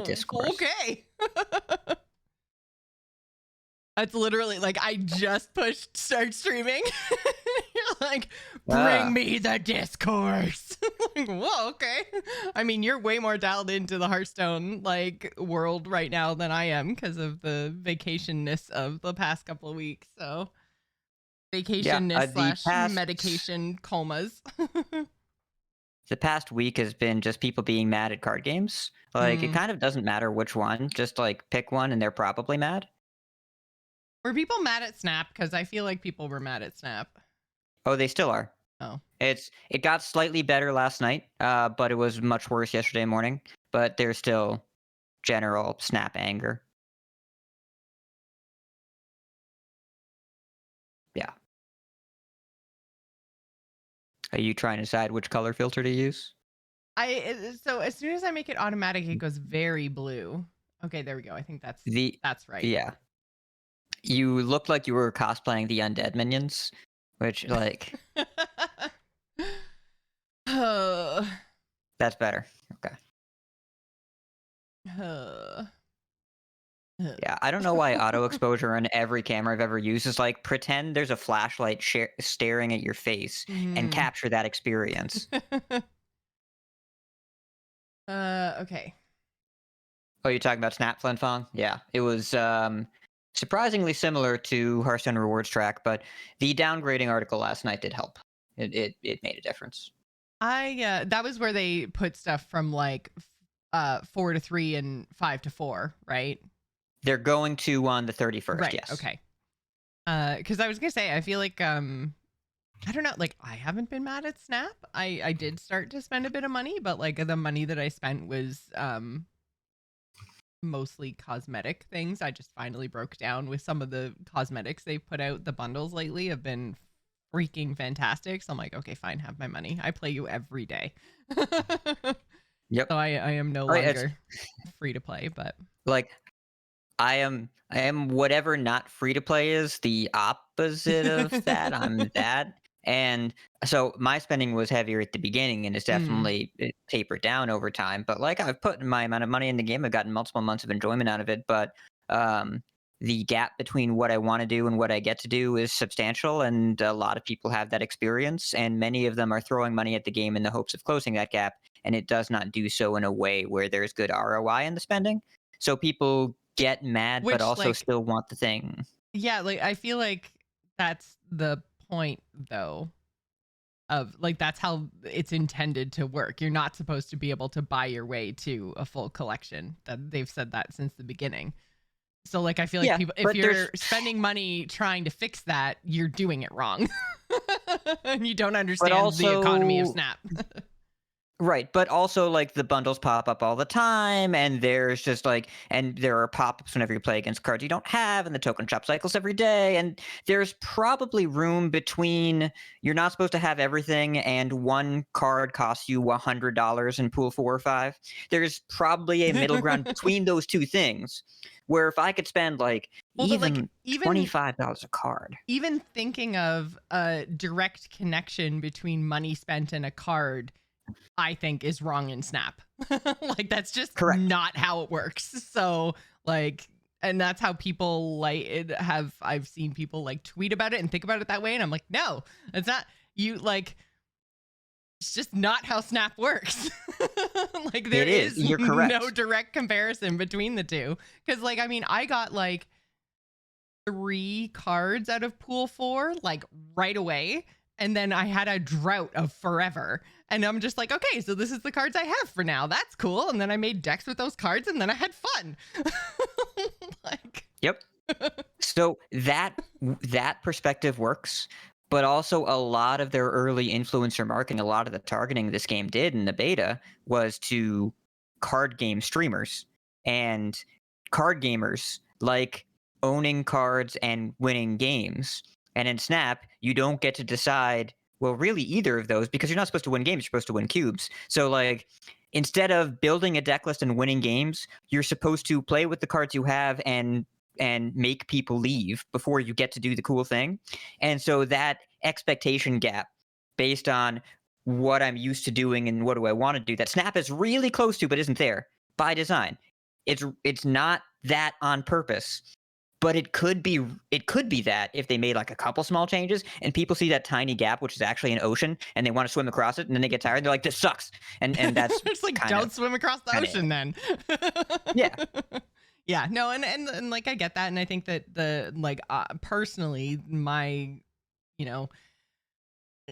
discourse. Okay. That's literally like I just pushed start streaming. You're like, bring Ah, me the discourse. Like, whoa, okay. I mean, you're way more dialed into the Hearthstone like world right now than I am because of the vacationness of the past couple of weeks. So yeah. vacationness The slash past medication comas. the past week has been just people being mad at card games. Like it Mm. kind of doesn't matter which one. Just like pick one, and they're probably mad. Were people mad at Snap? Because I feel like people were mad at Snap. Oh, they still are. Oh. It got slightly better last night, but it was much worse yesterday morning. But there's still general snap anger. Yeah. Are you trying to decide which color filter to use? So as soon as I make it automatic, it goes very blue. Okay, there we go. I think The that's right. Yeah. You looked like you were cosplaying the undead minions, which Uh, that's better. Okay. uh, Yeah, I don't know why auto exposure on every camera I've ever used is like pretend there's a flashlight staring at your face and mhm. capture that experience. Okay. Oh, you're talking about Snap Fling? Yeah, it was surprisingly similar to Hearthstone Rewards Track, but the downgrading article last night did help. It made a difference. That was where they put stuff from like 4 to 3 and 5 to 4, right? They're going to on the 31st, Right. yes. Okay. Because I was gonna say, I feel like I don't know, like I haven't been mad at Snap. I did start to spend a bit of money, but like the money that I spent was mostly cosmetic things. I just finally broke down with some of the cosmetics they've put out. The bundles lately have been freaking fantastic. So I'm like, okay, fine, have my money. I play you every day. Yep. So I am no Oh, yeah, it's longer free to play, but like I am whatever not free to play is, the opposite of that. I'm that. And so my spending was heavier at the beginning and it's mm. definitely it tapered down over time. But like I've put my amount of money in the game, I've gotten multiple months of enjoyment out of it. But um, the gap between what I want to do and what I get to do is substantial. And a lot of people have that experience. And many of them are throwing money at the game in the hopes of closing that gap. And it does not do so in a way where there's good ROI in the spending. So people get mad, but Which also like still want the thing. yeah, like I feel like that's the point though of like that's how it's intended to work. You're not supposed to be able to buy your way to a full collection. That they've said that since the beginning. So like I feel like Yeah, people if but there's you're spending money trying to fix that, you're doing it wrong. And you don't but understand the economy of also Snap. right, but also like the bundles pop up all the time, and there's just like, and there are pop-ups whenever you play against cards you don't have, and the token shop cycles every day, and there's probably room between you're not supposed to have everything, and one card costs you $100 in pool 4 or 5. There's probably a middle ground between those two things, where if I could spend like Well, but like even $25 a card. even thinking of a direct connection between money spent and a card, I think is wrong in Snap. Like that's just Correct. not how it works. So like and that's how people like it have I've seen people like tweet about it and think about it that way and I'm like, "No, it's not you like it's just not how Snap works." Like there It is. is You're no correct. direct comparison between the two cuz like I mean, I got like 3 cards out of pool 4 like right away and then I had a drought of forever and I'm just like okay so this is the cards I have for now that's cool and then I made decks with those cards and then I had fun. Like Yep. So that perspective works, but also a lot of their early influencer marketing, a lot of the targeting this game did in the beta was to card game streamers. And card gamers like owning cards and winning games. And in Snap, you don't get to decide, well, really either of those because you're not supposed to win games, you're supposed to win cubes. So like instead of building a deck list and winning games, you're supposed to play with the cards you have and make people leave before you get to do the cool thing. And so that expectation gap based on what I'm used to doing and what do I want to do that Snap is really close to but isn't there by design. it's not that on purpose. But it could be that if they made like a couple small changes and people see that tiny gap, which is actually an ocean, and they want to swim across it, and then they get tired, they're like, "This sucks," and that's It's like, kind don't of swim across the ocean then. yeah. Yeah, no, and like I get that, and I think that the like personally, my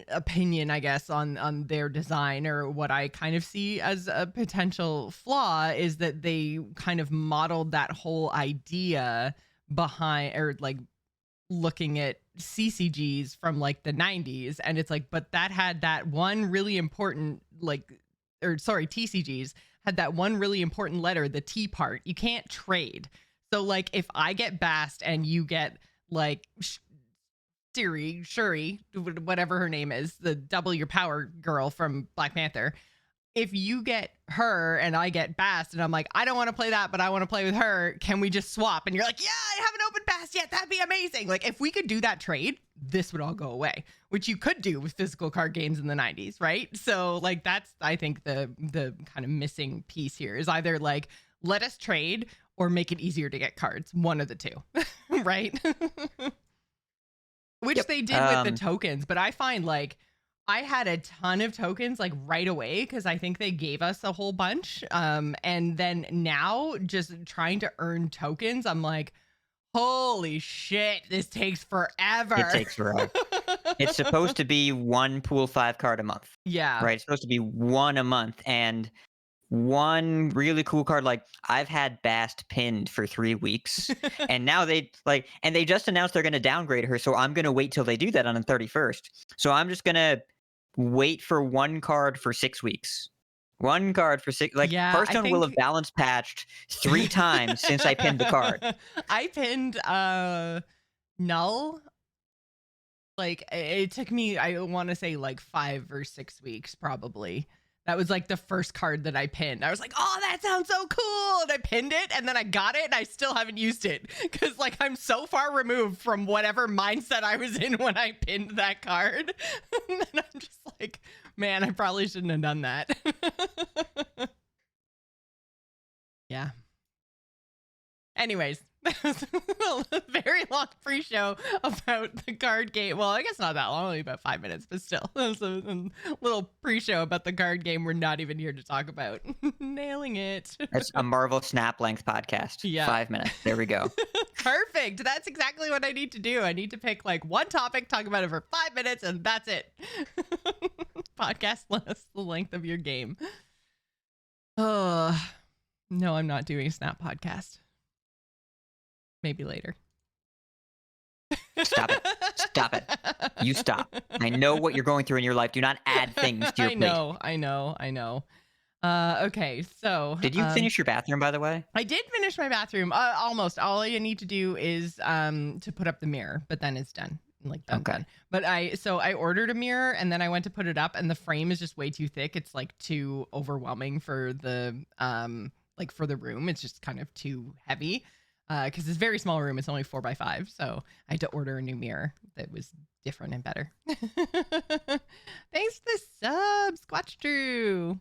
opinion, I guess, on their design, or what I kind of see as a potential flaw, is that they kind of modeled that whole idea behind, or like looking at CCGs from like the 90s, and it's like, but that had that one really important TCGs had that one really important letter, the T part. You can't trade. So like if I get Bast and you get like Shuri, whatever her name is, the double your power girl from Black Panther, if you get her and I get Bast, and I'm like, I don't want to play that, but I want to play with her, can we just swap? And you're like, yeah, I haven't opened Bast yet. That'd be amazing. Like if we could do that trade, this would all go away, which you could do with physical card games in the 90s, right? So like that's, I think, the kind of missing piece here is either like, let us trade or make it easier to get cards. One of the two, right? Which they did with the tokens, but I find like I had a ton of tokens like right away because I think they gave us a whole bunch. And then now just trying to earn tokens, I'm like, holy shit, this takes forever. It takes forever. It's supposed to be one pool 5 card a month. Yeah. Right. It's supposed to be one a month. And one really cool card, like I've had Bast pinned for 3 weeks, and now they just announced they're going to downgrade her, so I'm going to wait till they do that on the 31st. So I'm just going to wait for one card for 6 weeks. One card for 6, like Yeah, Hearthstone will have balance patched 3 times since I pinned the card. I pinned Null. Like it took me, I want to say like 5 or 6 weeks probably. That was like the first card that I pinned. I was like, oh, that sounds so cool. And I pinned it, and then I got it, and I still haven't used it. Because like I'm so far removed from whatever mindset I was in when I pinned that card. And then I'm just like, man, I probably shouldn't have done that. Yeah. Anyways, that was a very long pre-show about the card game. Well, I guess not that long, only about 5 minutes, but still. It was a little pre-show about the card game we're not even here to talk about. Nailing it. That's a Marvel Snap length podcast. Yeah. 5 minutes. There we go. Perfect. That's exactly what I need to do. I need to pick like one topic, talk about it for 5 minutes, and that's it. Podcast lasts the length of your game. Oh, no, I'm not doing a Snap podcast. Maybe later. Stop it. Stop it. You stop. I know what you're going through in your life. Do not add things to your plate. I know. Okay, so did you finish your bathroom, by the way? I did finish my bathroom. Almost. All you need to do is to put up the mirror, but then it's done. Like done. But I ordered a mirror, and then I went to put it up, and the frame is just way too thick. It's like too overwhelming for the for the room. It's just kind of too heavy. Because it's a very small room. It's only 4x5. So I had to order a new mirror that was different and better. Thanks for the sub, Squatch Drew.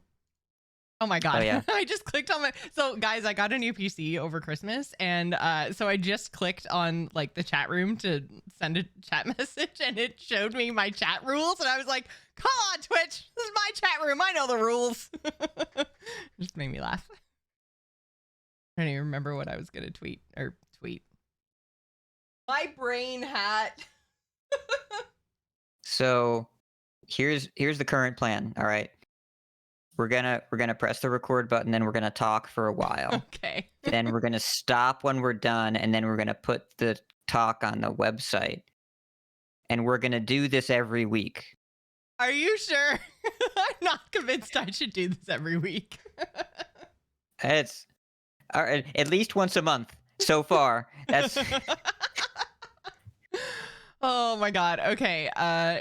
Oh my God. Oh, yeah. I just clicked on so guys, I got a new PC over Christmas. And so I just clicked on like the chat room to send a chat message, and it showed me my chat rules. And I was like, come on, Twitch. This is my chat room. I know the rules. Just made me laugh. I don't even remember what I was gonna tweet. My brain, Hat. So here's the current plan. All right. We're gonna press the record button, then we're gonna talk for a while. Okay. Then we're gonna stop when we're done, and then we're gonna put the talk on the website. And we're gonna do this every week. Are you sure? I'm not convinced I should do this every week. It's at least once a month so far. That's Oh my God. Okay.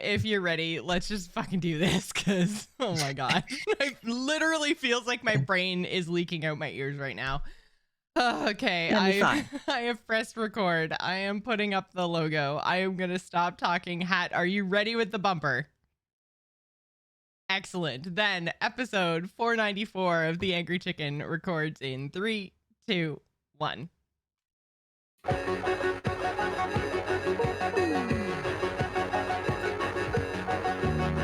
If you're ready, let's just fucking do this, because oh my God. It literally feels like my brain is leaking out my ears right now. Okay. I have pressed record. I am putting up the logo. I am gonna stop talking. Hat, are you ready with the bumper? Excellent. Then episode 494 of The Angry Chicken records in 3, 2, 1.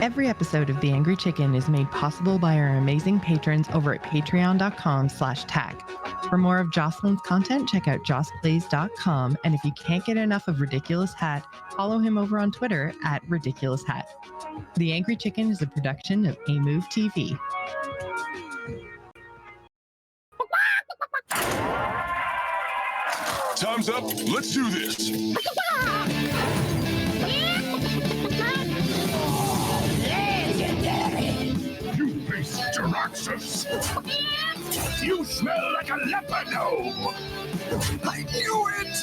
Every episode of The Angry Chicken is made possible by our amazing patrons over at patreon.com/tag. For more of Jocelyn's content, check out jossplays.com. And if you can't get enough of Ridiculous Hat, follow him over on Twitter at Ridiculous Hat. The Angry Chicken is a production of A Move TV. Time's up. Let's do this. You face Jaraxxus. You smell like a leper gnome. I knew it.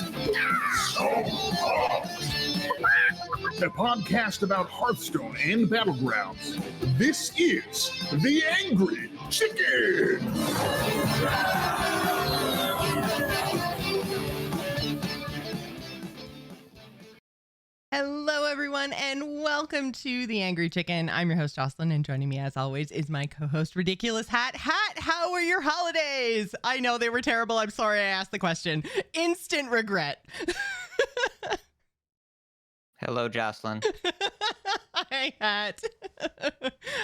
So a podcast about Hearthstone and Battlegrounds. This is The Angry Chicken. Hello, everyone, and welcome to The Angry Chicken. I'm your host, Jocelyn, and joining me, as always, is my co-host, Ridiculous Hat. Hat, how were your holidays? I know they were terrible. I'm sorry I asked the question. Instant regret. Hello, Jocelyn. Hi, Hat.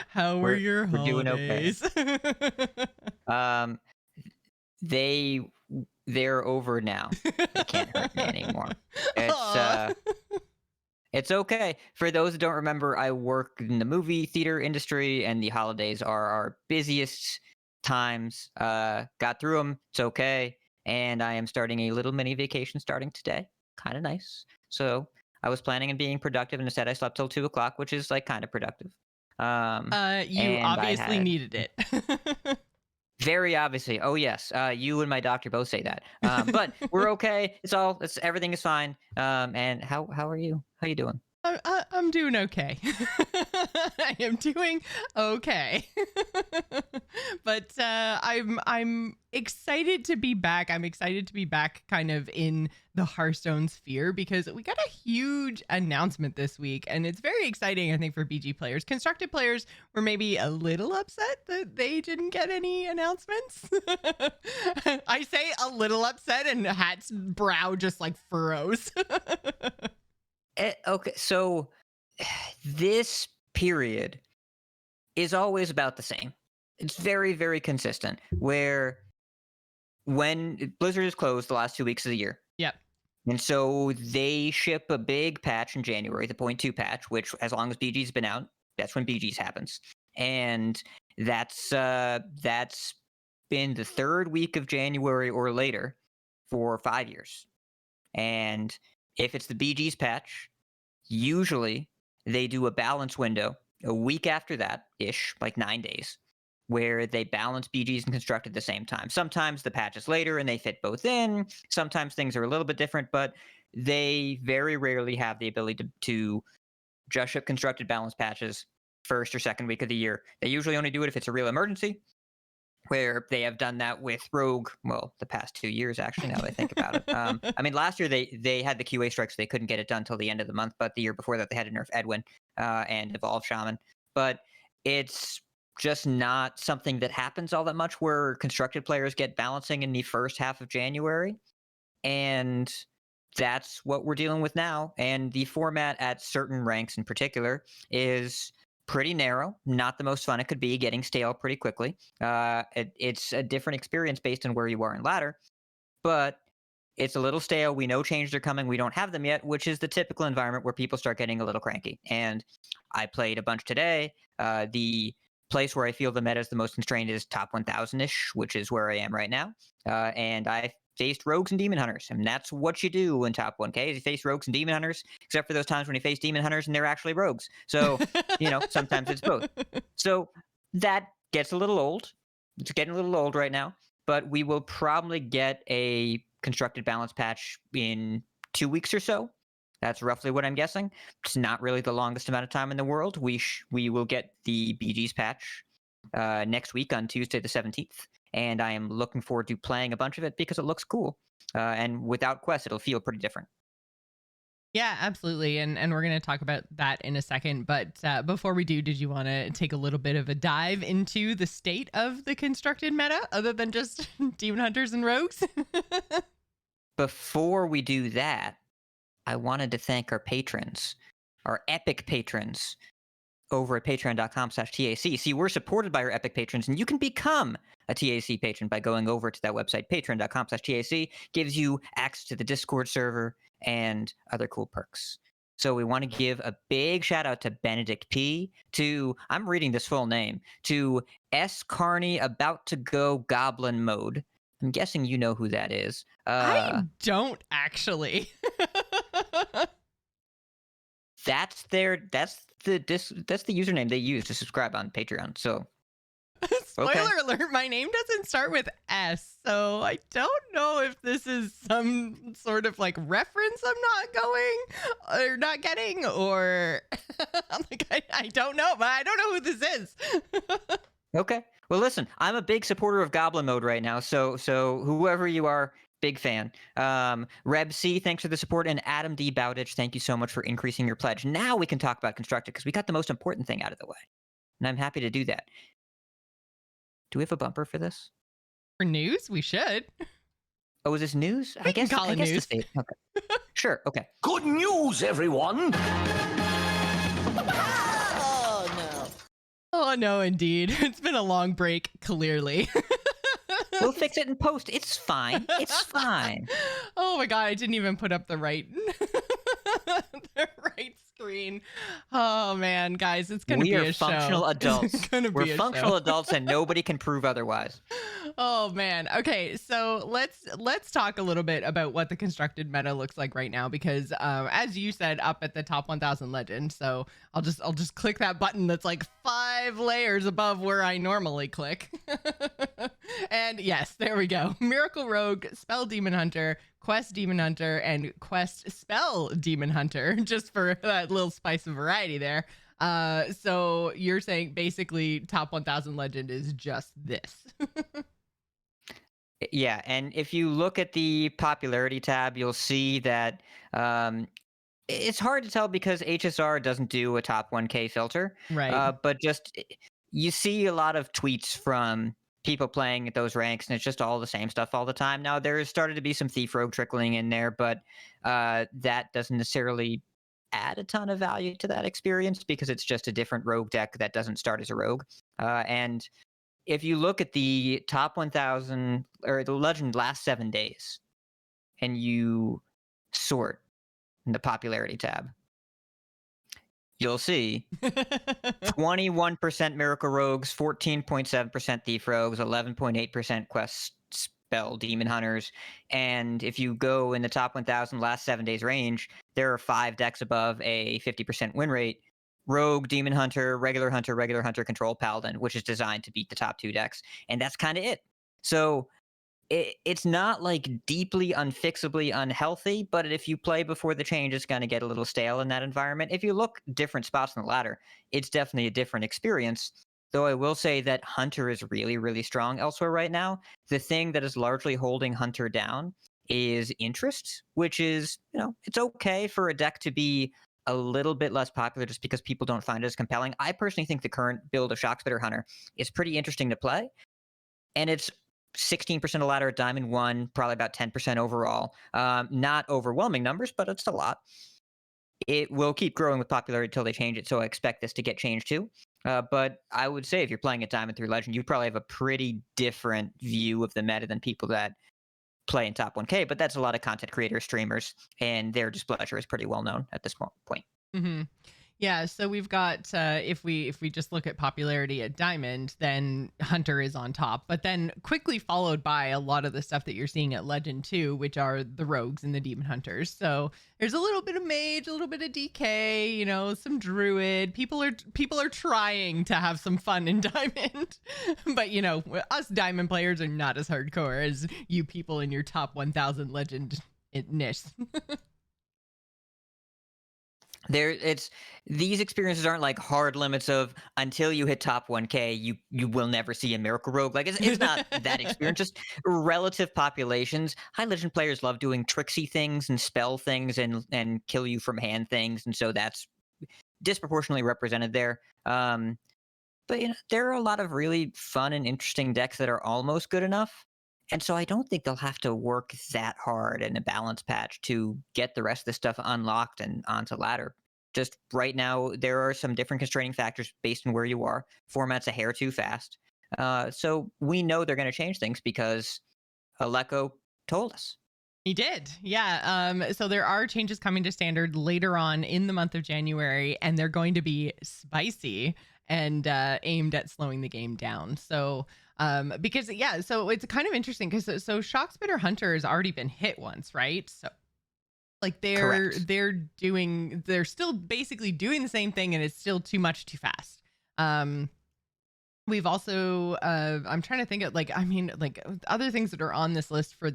How were your holidays? We're doing okay. They're over now. They can't hurt me anymore. It's okay. For those who don't remember, I work in the movie theater industry, and the holidays are our busiest times. Got through them. It's okay. And I am starting a little mini vacation starting today. Kind of nice. So I was planning on being productive, and instead I slept till 2 o'clock, which is like kind of productive. You obviously needed it. Very obviously. Oh yes. You and my doctor both say that. But we're okay. Everything is fine. And how are you? How you doing? I'm doing okay. I am doing okay. But I'm excited to be back. I'm excited to be back kind of in the Hearthstone sphere because we got a huge announcement this week, and it's very exciting, I think, for BG players. Constructed players were maybe a little upset that they didn't get any announcements. I say a little upset, and Hat's brow just like furrows. Okay, so this period is always about the same. It's very, very consistent, where when Blizzard is closed the last 2 weeks of the year. Yep. And so they ship a big patch in January, the 0.2 patch, which as long as BG's been out, that's when BG's happens. And that's been the third week of January or later for 5 years. And if it's the BG's patch, usually they do a balance window a week after that-ish, like 9 days, where they balance BGs and Constructed at the same time. Sometimes the patch is later and they fit both in. Sometimes things are a little bit different, but they very rarely have the ability to just ship Constructed balance patches first or second week of the year. They usually only do it if it's a real emergency, where they have done that with Rogue, well, the past 2 years, actually, now that I think about it. I mean, last year they had the QA strike, so they couldn't get it done till the end of the month, but the year before that they had to nerf Edwin and evolve Shaman. But it's just not something that happens all that much, where Constructed players get balancing in the first half of January, and that's what we're dealing with now. And the format at certain ranks in particular is pretty narrow, not the most fun it could be, getting stale pretty quickly. It's a different experience based on where you are in ladder, but it's a little stale. We know changes are coming. We don't have them yet, which is the typical environment where people start getting a little cranky. And I played a bunch today. The place where I feel the meta is the most constrained is top 1000-ish, which is where I am right now. And I faced rogues and demon hunters, and that's what you do in top 1K, is you face rogues and demon hunters, except for those times when you face demon hunters and they're actually rogues. So, sometimes it's both. So that gets a little old. It's getting a little old right now, but we will probably get a Constructed balance patch in 2 weeks or so. That's roughly what I'm guessing. It's not really the longest amount of time in the world. We will get the BG's patch next week on Tuesday the 17th. And I am looking forward to playing a bunch of it because it looks cool. And without quests, it'll feel pretty different. Yeah, absolutely. And we're going to talk about that in a second. But before we do, did you want to take a little bit of a dive into the state of the constructed meta other than just demon hunters and rogues? Before we do that, I wanted to thank our patrons, our epic patrons over at patreon.com/TAC. See, we're supported by our epic patrons, and you can become a TAC patron by going over to that website, patreon.com/TAC. Gives you access to the Discord server and other cool perks. So we want to give a big shout out to Benedict P, to, I'm reading this full name, to S. Carney About to Go Goblin Mode. I'm guessing you know who that is. I don't actually. That's the username they use to subscribe on Patreon. So Spoiler alert, my name doesn't start with S, so I don't know if this is some sort of like reference I'm not going or not getting, or I don't know, but I don't know who this is. Okay. Well, listen, I'm a big supporter of Goblin Mode right now, so whoever you are, big fan. Reb C, thanks for the support, and Adam D. Bowditch, thank you so much for increasing your pledge. Now we can talk about Constructed, because we got the most important thing out of the way, and I'm happy to do that. Do we have a bumper for this? For news? We should. Oh, is this news? I guess news. Okay. Sure, okay. Good news, everyone! Oh, no, indeed. It's been a long break, clearly. We'll fix it in post. It's fine. It's fine. Oh my god, I didn't even put up the right the right screen. Oh man, guys, it's gonna be a show. We are functional adults. We're functional adults, and nobody can prove otherwise. Oh man. Okay, so let's talk a little bit about what the constructed meta looks like right now, because as you said, up at the top 1000 legend. So I'll just click that button that's like 5 layers above where I normally click. And yes, there we go. Miracle Rogue, Spell Demon Hunter, Quest Demon Hunter, and Quest Spell Demon Hunter, just for that little spice of variety there. So you're saying basically top 1000 legend is just this. Yeah, and if you look at the popularity tab, you'll see that it's hard to tell because HSR doesn't do a top 1K filter. Right. But just you see a lot of tweets from people playing at those ranks, and it's just all the same stuff all the time. Now, there's started to be some Thief Rogue trickling in there, but that doesn't necessarily add a ton of value to that experience because it's just a different rogue deck that doesn't start as a rogue. And if you look at the top 1000 or the legend last 7 days and you sort in the popularity tab, you'll see 21% Miracle Rogues, 14.7% Thief Rogues, 11.8% Quest Spell Demon Hunters. And if you go in the top 1000 last 7 days range, there are 5 decks above a 50% win rate. Rogue, Demon Hunter, Regular Hunter, Control Paladin, which is designed to beat the top 2 decks. And that's kind of it. So it's not like deeply unfixably unhealthy, but if you play before the change, it's going to get a little stale in that environment. If you look different spots on the ladder, it's definitely a different experience. Though I will say that Hunter is really, really strong elsewhere right now. The thing that is largely holding Hunter down is interest, which is, it's okay for a deck to be a little bit less popular just because people don't find it as compelling. I personally think the current build of Shockspitter Hunter is pretty interesting to play, and it's 16% of ladder at Diamond 1, probably about 10% overall. Not overwhelming numbers, but it's a lot. It will keep growing with popularity until they change it, so I expect this to get changed too. But I would say if you're playing at Diamond 3 Legend, you probably have a pretty different view of the meta than people that play in top 1K, but that's a lot of content creators, streamers, and their displeasure is pretty well known at this point. Mm-hmm. Yeah, so we've got if we just look at popularity at Diamond, then Hunter is on top, but then quickly followed by a lot of the stuff that you're seeing at Legend 2, which are the Rogues and the Demon Hunters. So there's a little bit of Mage, a little bit of DK, some Druid. People are trying to have some fun in Diamond, but us Diamond players are not as hardcore as you people in your top 1000 Legend niche. These experiences aren't like hard limits of until you hit top 1K, you will never see a Miracle Rogue. Like it's not that experience, just relative populations. High Legend players love doing tricksy things and spell things and kill you from hand things, and so that's disproportionately represented there. But there are a lot of really fun and interesting decks that are almost good enough. And so I don't think they'll have to work that hard in a balance patch to get the rest of the stuff unlocked and onto ladder. Just right now, there are some different constraining factors based on where you are. Format's a hair too fast. So we know they're going to change things because Aleko told us. He did. Yeah. So there are changes coming to standard later on in the month of January, and they're going to be spicy and aimed at slowing the game down. So because so it's kind of interesting because so Shockspitter Hunter has already been hit once, right? So like they're still basically doing the same thing, and it's still too much too fast. We've also I'm trying to think of like other things that are on this list for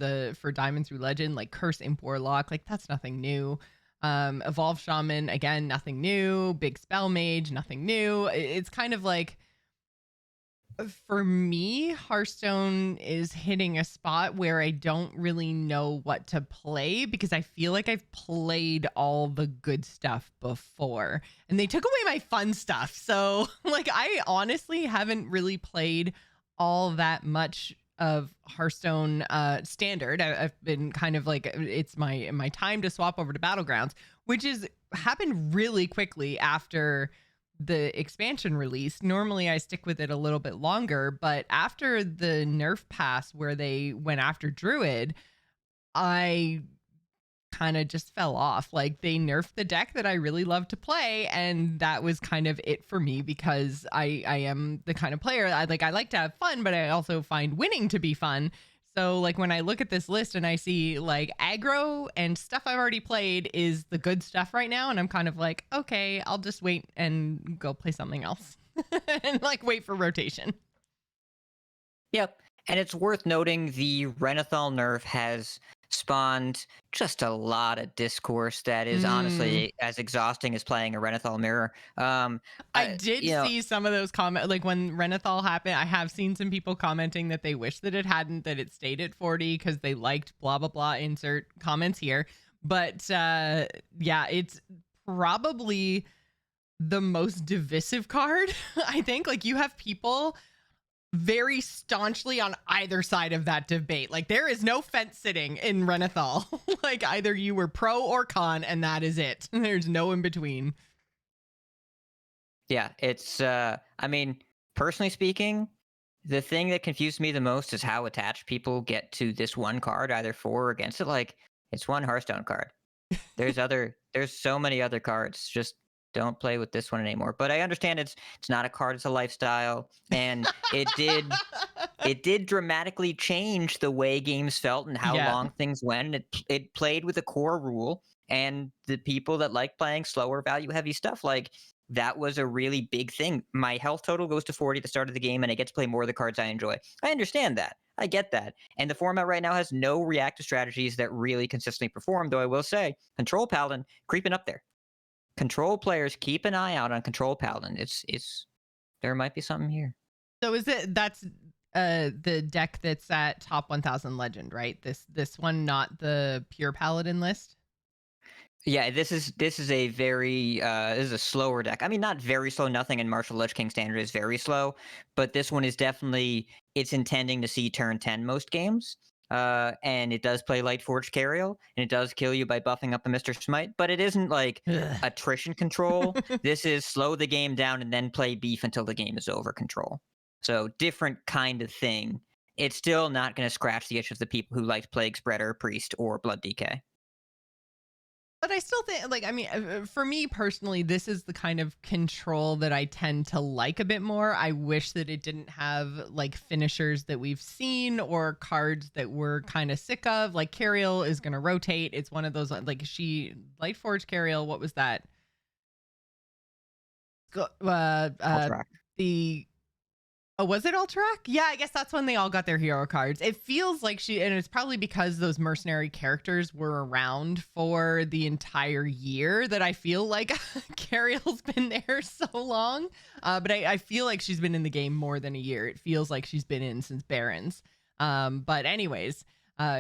Diamond through Legend, like Curse Imp Warlock, like that's nothing new. Evolve Shaman, again, nothing new. Big Spell Mage, nothing new. It's kind of like, for me, Hearthstone is hitting a spot where I don't really know what to play because I feel like I've played all the good stuff before and they took away my fun stuff. So like I honestly haven't really played all that much of Hearthstone standard. I've been kind of like, it's my time to swap over to Battlegrounds, which is happened really quickly after the expansion release. Normally I stick with it a little bit longer, but after the nerf pass where they went after Druid, I kind of just fell off. Like they nerfed the deck that I really love to play, and that was kind of it for me because I am the kind of player I like to have fun, but I also find winning to be fun. So like when I look at this list and I see like aggro and stuff I've already played is the good stuff right now, and I'm kind of like, okay, I'll just wait and go play something else and like wait for rotation. Yep. And it's worth noting the Renathal nerf has spawned just a lot of discourse that is honestly as exhausting as playing a Renathal mirror. I did see some of those comments, like when Renathal happened, I have seen some people commenting that they wish that it hadn't, that it stayed at 40 because they liked blah, blah, blah, insert comments here. But yeah, it's probably the most divisive card, I think. Like you have people very staunchly on either side of that debate. Like there is no fence sitting in Renathal. Like either you were pro or con and that is it. There's no in between. Yeah, it's I mean, personally speaking, the thing that confused me the most is how attached people get to this one card, either for or against it. Like it's one Hearthstone card. There's so many other cards. Just don't play with this one anymore. But I understand it's not a card, it's a lifestyle. And it did dramatically change the way games felt and how long things went. It played with a core rule, and the people that like playing slower, value heavy stuff, like that was a really big thing. My health total goes to 40 at the start of the game, and I get to play more of the cards I enjoy. I understand that. I get that. And the format right now has no reactive strategies that really consistently perform, though I will say, Control Paladin creeping up there. Control players, keep an eye out on Control Paladin. It's there might be something here. So that's the deck that's at top 1000 legend, right? This one, not the pure Paladin list? Yeah, this is a very this is a slower deck. I mean, not very slow. Nothing in Martial Lich King standard is very slow, but this one is definitely, it's intending to see turn 10 most games. And it does play Lightforged Cariel, and it does kill you by buffing up the Mr. Smite, but it isn't like attrition control. This is slow the game down and then play beef until the game is over control. So different kind of thing. It's still not going to scratch the itch of the people who liked Plague Spreader, Priest, or Blood DK. But I still think, like, I mean, for me personally, this is the kind of control that I tend to like a bit more. I wish that it didn't have, like, finishers that we've seen or cards that we're kind of sick of. Like, Cariel is going to rotate. It's one of those, like, Lightforged Cariel, what was that? Oh, was it Alterac? Yeah, I guess that's when they all got their hero cards. It feels like and it's probably because those mercenary characters were around for the entire year that I feel like Cariel's been there so long. But I feel like she's been in the game more than a year. It feels like she's been in since Barons. But anyways,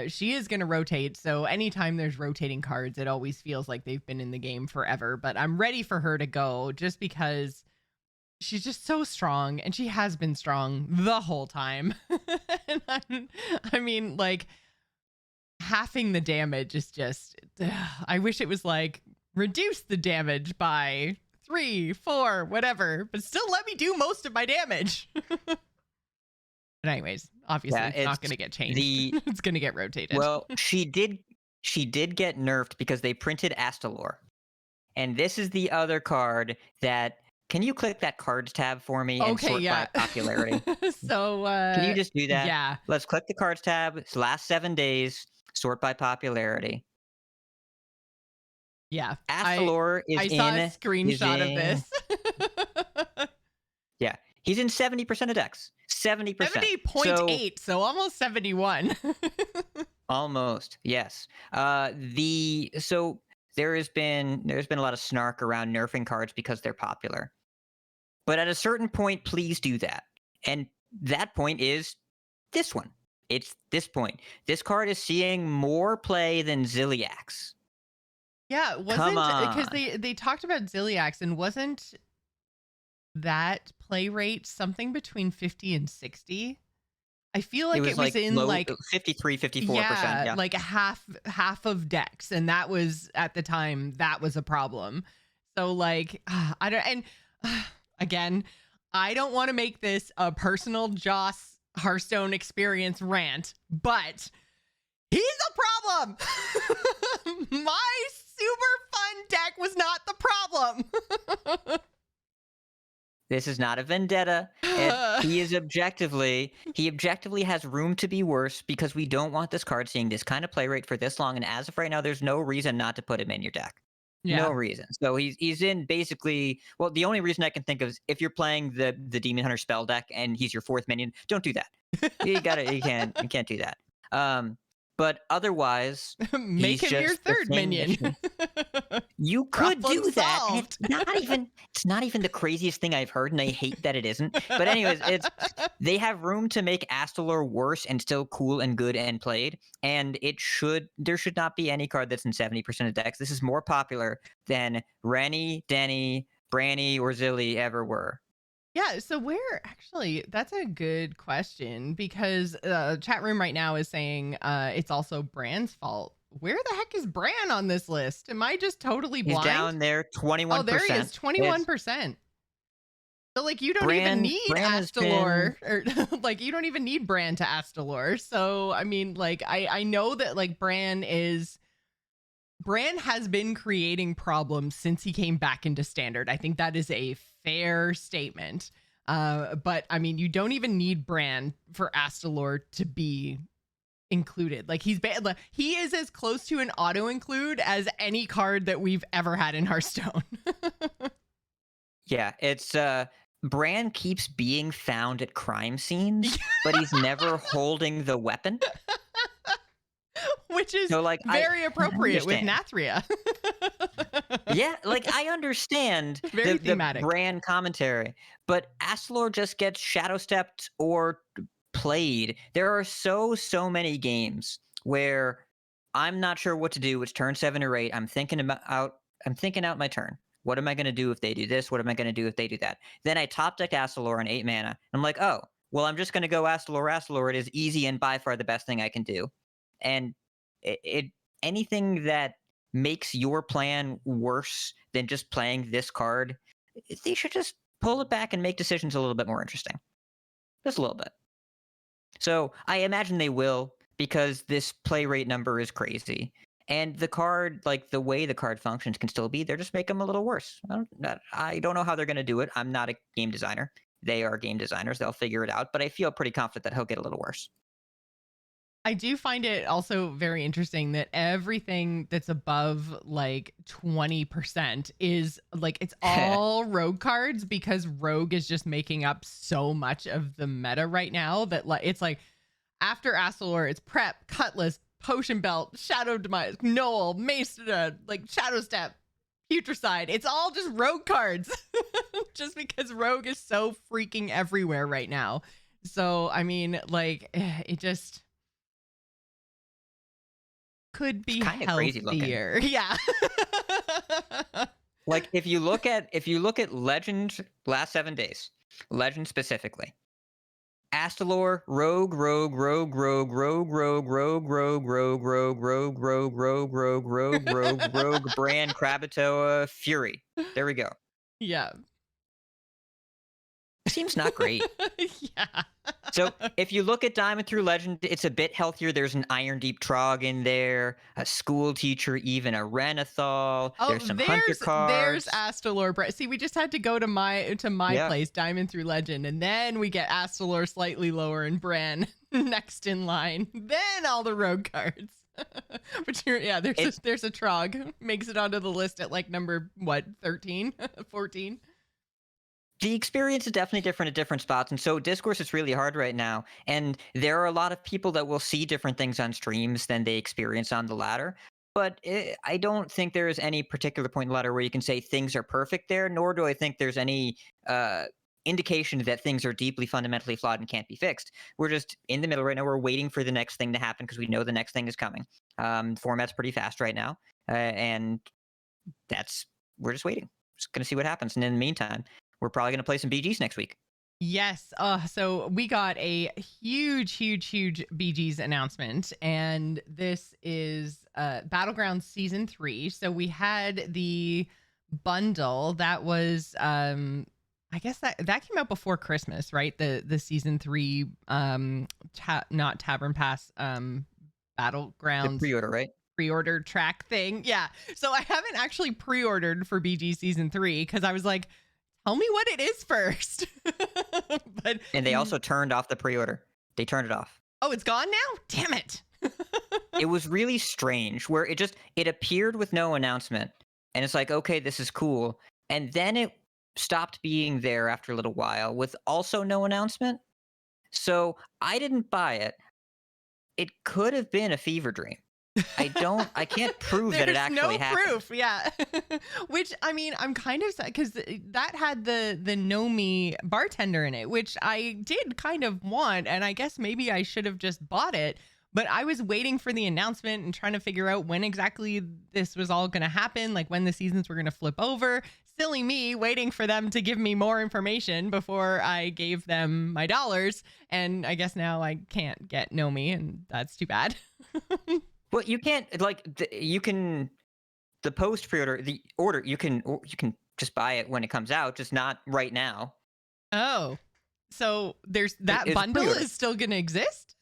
she is going to rotate. So anytime there's rotating cards, it always feels like they've been in the game forever. But I'm ready for her to go just because she's just so strong, and she has been strong the whole time. And I mean, like, halving the damage is just, I wish it was like, reduce the damage by 3, 4, whatever, but still let me do most of my damage. But anyways, obviously it's not going to get changed. It's going to get rotated. Well, she did get nerfed because they printed Astalor. And this is the other card that... Can you click that cards tab for me and sort by popularity? So can you just do that? Yeah. Let's click the cards tab. It's last 7 days. Sort by popularity. Yeah. Astalor is in... I saw a screenshot of this. Yeah. He's in 70% of decks. 70%. 70.8, so almost 71. Almost, yes. So there's been a lot of snark around nerfing cards because they're popular. But at a certain point, please do that. And that point is this one. It's this point. This card is seeing more play than Ziliax. Yeah, wasn't because they talked about Ziliax, and wasn't that play rate something between 50 and 60? I feel like it was in low, like 53, 54%. Yeah, like half of decks, and that was at the time that was a problem. So like I don't, and again, I don't want to make this a personal Joce Hearthstone experience rant, but he's a problem. My super fun deck was not the problem. This is not a vendetta. He objectively has room to be worse because we don't want this card seeing this kind of play rate for this long. And as of right now, there's no reason not to put him in your deck. Yeah. No reason. So he's in basically, well, the only reason I can think of is if you're playing the Demon Hunter spell deck and he's your 4th minion, don't do that. You can't do that. But otherwise, make him your 3rd minion. You could do that. And it's not even the craziest thing I've heard, and I hate that it isn't. But anyways, they have room to make Astalor worse and still cool and good and played. And there should not be any card that's in 70% of decks. This is more popular than Rennie, Denny, Branny, or Zilly ever were. Yeah, so that's a good question, because chat room right now is saying it's also Bran's fault. Where the heck is Bran on this list? Am I just totally blind? He's down there, 21%. Oh, there he is, 21%. So like you don't even need Astalor, or like you don't even need Bran to Astalor. So I mean, like I know that like Bran has been creating problems since he came back into Standard. I think that is a fair statement. But I mean, you don't even need Bran for Astalor to be included. Like he is as close to an auto include as any card that we've ever had in Hearthstone. Yeah, it's Bran keeps being found at crime scenes, but he's never holding the weapon. Which is very appropriate with Nathria. Yeah, like I understand very thematic. The Bran commentary, but Astalor just gets shadow stepped or played. There are so many games where I'm not sure what to do. It's turn 7 or 8. I'm thinking out my turn. What am I going to do if they do this? What am I going to do if they do that? Then I top deck Astalor on 8 mana. I'm like, oh, well, I'm just going to go Astalor. It is easy and by far the best thing I can do. And anything that makes your plan worse than just playing this card, they should just pull it back and make decisions a little bit more interesting. Just a little bit. So I imagine they will, because this play rate number is crazy. And the card, like the way the card functions can still be, they're just making them a little worse. I don't know how they're going to do it. I'm not a game designer. They are game designers. They'll figure it out. But I feel pretty confident that he'll get a little worse. I do find it also very interesting that everything that's above like 20% is like it's all rogue cards, because rogue is just making up so much of the meta right now that like it's like after Astalor, it's prep, cutlass, potion belt, shadow demise, Knoll, mace, like shadow step, putricide. It's all just rogue cards just because rogue is so freaking everywhere right now. So I mean, like it just could be kind of crazy looking. healthier. Yeah. Like if you look at Legend last 7 days, Legend specifically, Astalor, Rogue, Rogue, Rogue, Rogue, Rogue, Rogue, Rogue, Rogue, Rogue, Rogue, Rogue, Rogue, Rogue, Rogue, Rogue, Rogue, Rogue, Brand, Krakatoa, Fury. There we go. Yeah. Seems not great. Yeah. So if you look at Diamond through Legend, it's a bit healthier. There's an Iron Deep Trog in there, a School Teacher, even a Renathal. There's some Hunter cards. There's Astalor. See, we just had to go to my place, Diamond through Legend, and then we get Astalor slightly lower and Bran next in line. Then all the rogue cards. But there's a Trog. Makes it onto the list at like number 13, 14. The experience is definitely different at different spots, and so discourse is really hard right now. And there are a lot of people that will see different things on streams than they experience on the ladder. But I don't think there is any particular point in the ladder where you can say things are perfect there, nor do I think there's any indication that things are deeply fundamentally flawed and can't be fixed. We're just in the middle right now. We're waiting for the next thing to happen because we know the next thing is coming. Format's pretty fast right now, and we're just waiting. Just going to see what happens. And in the meantime, we're probably going to play some BGs next week. Yes. So we got a huge BGs announcement, and this is Battlegrounds Season 3. So we had the bundle that was, I guess that came out before Christmas, right? The Season 3, not Tavern Pass, Battlegrounds. The pre-order, right? Pre-order track thing. Yeah. So I haven't actually pre-ordered for BG Season 3 because I was like, tell me what it is first. And they also turned off the pre-order. They turned it off. Oh, it's gone now? Damn it. It was really strange where it appeared with no announcement. And it's like, okay, this is cool. And then it stopped being there after a little while with also no announcement. So I didn't buy it. It could have been a fever dream. I can't prove that it actually happened. There's no proof, yeah. Which, I mean, I'm kind of sad because that had the Nomi bartender in it, which I did kind of want, and I guess maybe I should have just bought it. But I was waiting for the announcement and trying to figure out when exactly this was all going to happen, like when the seasons were going to flip over. Silly me, waiting for them to give me more information before I gave them my dollars. And I guess now I can't get Nomi, and that's too bad. Well, you can't the post pre-order, the order, you can just buy it when it comes out, just not right now. Oh, so there's that bundle is still going to exist?